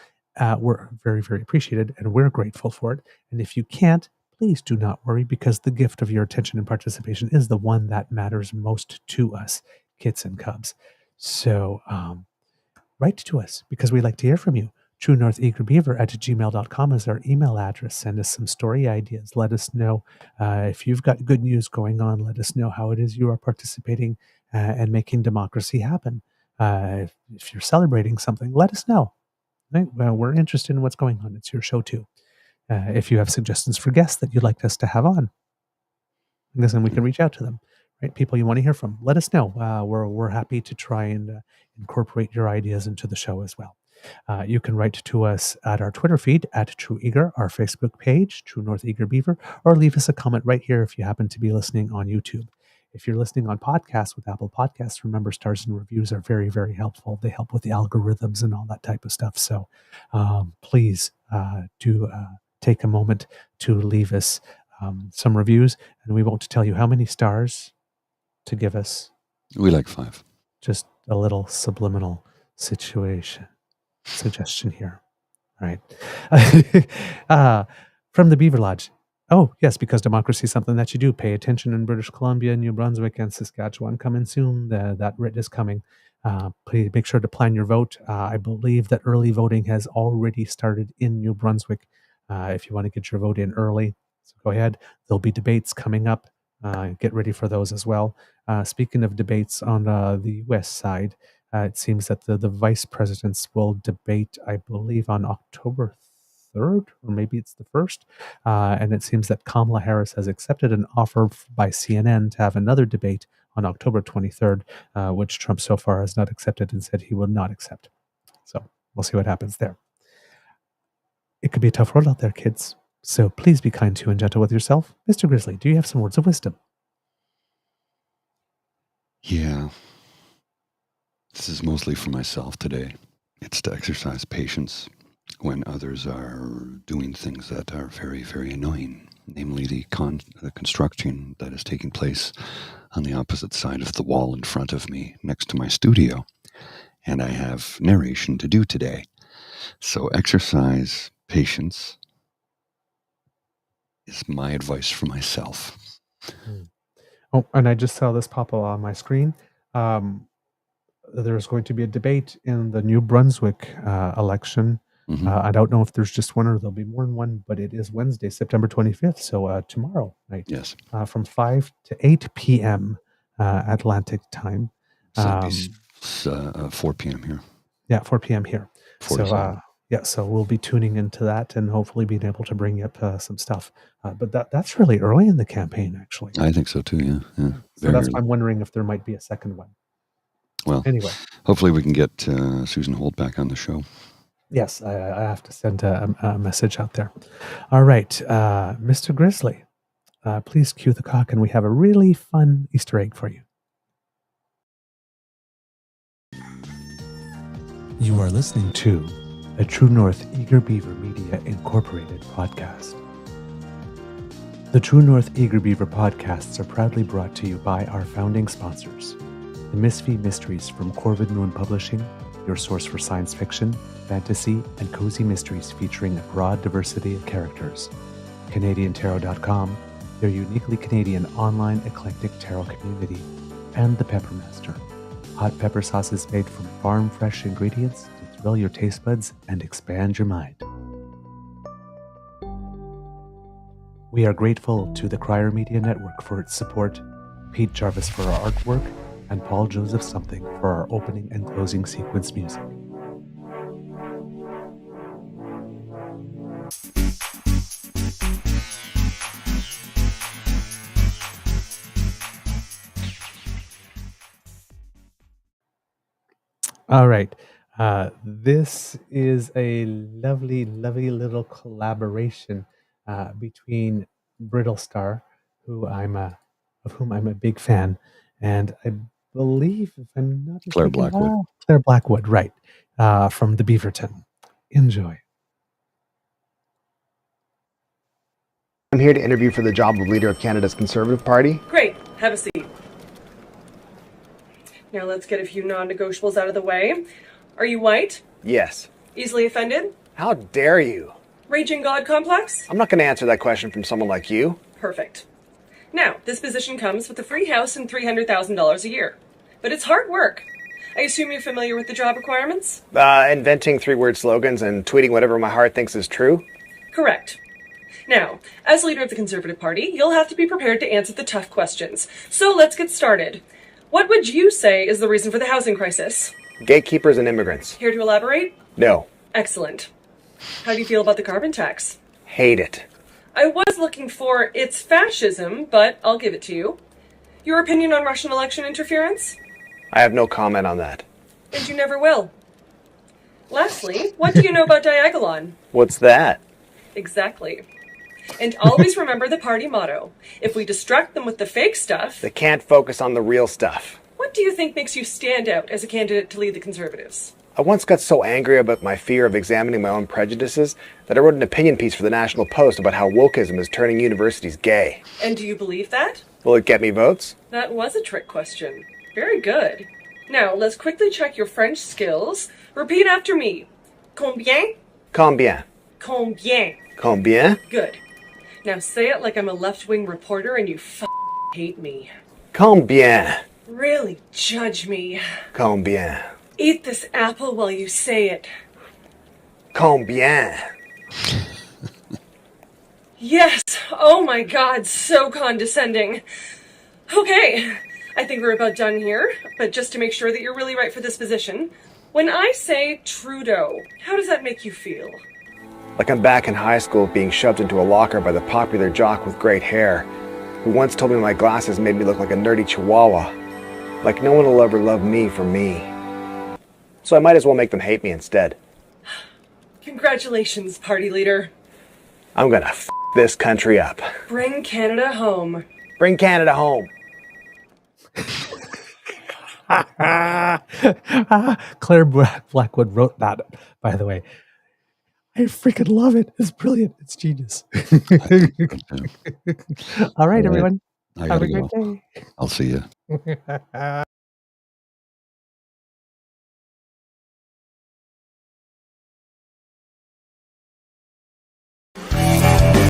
We're very, very appreciated, and we're grateful for it. And if you can't, please do not worry, because the gift of your attention and participation is the one that matters most to us, kits and cubs. So write to us, because we like to hear from you. TrueNorthEagerBeaver@gmail.com is our email address. Send us some story ideas. Let us know if you've got good news going on. Let us know how it is you are participating and making democracy happen. If you're celebrating something, let us know. Right? Well, we're interested in what's going on. It's your show too. If you have suggestions for guests that you'd like us to have on, listen, we can reach out to them. Right? People you want to hear from, let us know. We're happy to try and incorporate your ideas into the show as well. You can write to us at our Twitter feed @TrueEager, our Facebook page, True North Eager Beaver, or leave us a comment right here if you happen to be listening on YouTube. If you're listening on podcasts with Apple Podcasts, remember, stars and reviews are very, very helpful. They help with the algorithms and all that type of stuff. So please do take a moment to leave us some reviews, and we won't tell you how many stars to give us. We like 5. Just a little subliminal suggestion here. All right. From the Beaver Lodge. Oh, yes, because democracy is something that you do. Pay attention in British Columbia, New Brunswick, and Saskatchewan. Coming soon. That writ is coming. Please make sure to plan your vote. I believe that early voting has already started in New Brunswick. If you want to get your vote in early, so go ahead. There'll be debates coming up. Get ready for those as well. Speaking of debates on the west side, it seems that the vice presidents will debate, I believe, on October 3rd, or maybe it's the 1st. And it seems that Kamala Harris has accepted an offer by CNN to have another debate on October 23rd, which Trump so far has not accepted and said he will not accept. So we'll see what happens there. It could be a tough world out there, kids. So please be kind to and gentle with yourself. Mr. Grizzly, do you have some words of wisdom? Yeah. This is mostly for myself today. It's to exercise patience when others are doing things that are very, very annoying, namely the construction that is taking place on the opposite side of the wall in front of me next to my studio. And I have narration to do today. So exercise patience is my advice for myself. Oh, and I just saw this pop up on my screen. There's going to be a debate in the New Brunswick election. I don't know if there's just one or there'll be more than one, but it is Wednesday, September 25th. So tomorrow night, Yes. From 5 to 8 p.m. Atlantic time. So 4 p.m. here. Yeah, 4 p.m. here. 47. So we'll be tuning into that and hopefully being able to bring up some stuff. But that's really early in the campaign, actually. I think so too, yeah. So that's why I'm wondering if there might be a second one. Well, anyway, hopefully we can get Susan Holt back on the show. Yes, I have to send a message out there. All right, Mr. Grizzly, please cue the cock, and we have a really fun Easter egg for you. You are listening to a True North Eager Beaver Media Incorporated podcast. The True North Eager Beaver podcasts are proudly brought to you by our founding sponsors, the Misfit Mysteries from Corvid Moon Publishing, your source for science fiction, fantasy, and cozy mysteries featuring a broad diversity of characters. CanadianTarot.com, their uniquely Canadian online eclectic tarot community, and The Peppermaster, hot pepper sauces made from farm-fresh ingredients to thrill your taste buds and expand your mind. We are grateful to the Crier Media Network for its support, Pete Jarvis for our artwork, and Paul Joseph Something for our opening and closing sequence music. All right. This is a lovely, lovely little collaboration between Brittlestar, of whom I'm a big fan, and I believe, if I'm not mistaken, Claire Blackwood. Claire Blackwood, right, from the Beaverton. Enjoy. I'm here to interview for the job of leader of Canada's Conservative Party. Great. Have a seat. Now let's get a few non-negotiables out of the way. Are you white? Yes. Easily offended? How dare you? Raging God complex? I'm not going to answer that question from someone like you. Perfect. Now, this position comes with a free house and $300,000 a year. But it's hard work. I assume you're familiar with the job requirements? Inventing 3-word slogans and tweeting whatever my heart thinks is true? Correct. Now, as leader of the Conservative Party, you'll have to be prepared to answer the tough questions. So let's get started. What would you say is the reason for the housing crisis? Gatekeepers and immigrants. Here to elaborate? No. Excellent. How do you feel about the carbon tax? Hate it. I was looking for its fascism, but I'll give it to you. Your opinion on Russian election interference? I have no comment on that. And you never will. Lastly, what do you know about Diagolon? What's that? Exactly. And always remember the party motto. If we distract them with the fake stuff... They can't focus on the real stuff. What do you think makes you stand out as a candidate to lead the Conservatives? I once got so angry about my fear of examining my own prejudices that I wrote an opinion piece for the National Post about how wokeism is turning universities gay. And do you believe that? Will it get me votes? That was a trick question. Very good. Now, let's quickly check your French skills. Repeat after me. Combien? Combien? Combien. Combien? Good. Now say it like I'm a left-wing reporter and you hate me. Combien? Really judge me. Combien? Eat this apple while you say it. Combien? Yes! Oh my god, so condescending. Okay, I think we're about done here, but just to make sure that you're really right for this position, when I say Trudeau, how does that make you feel? Like I'm back in high school being shoved into a locker by the popular jock with great hair, who once told me my glasses made me look like a nerdy chihuahua. Like no one will ever love me for me. So I might as well make them hate me instead. Congratulations, party leader. I'm gonna f*** this country up. Bring Canada home. Bring Canada home. Claire Blackwood wrote that, by the way. I freaking love it. It's brilliant. It's genius. All right, everyone. I Have gotta a go. good I'll see you. day.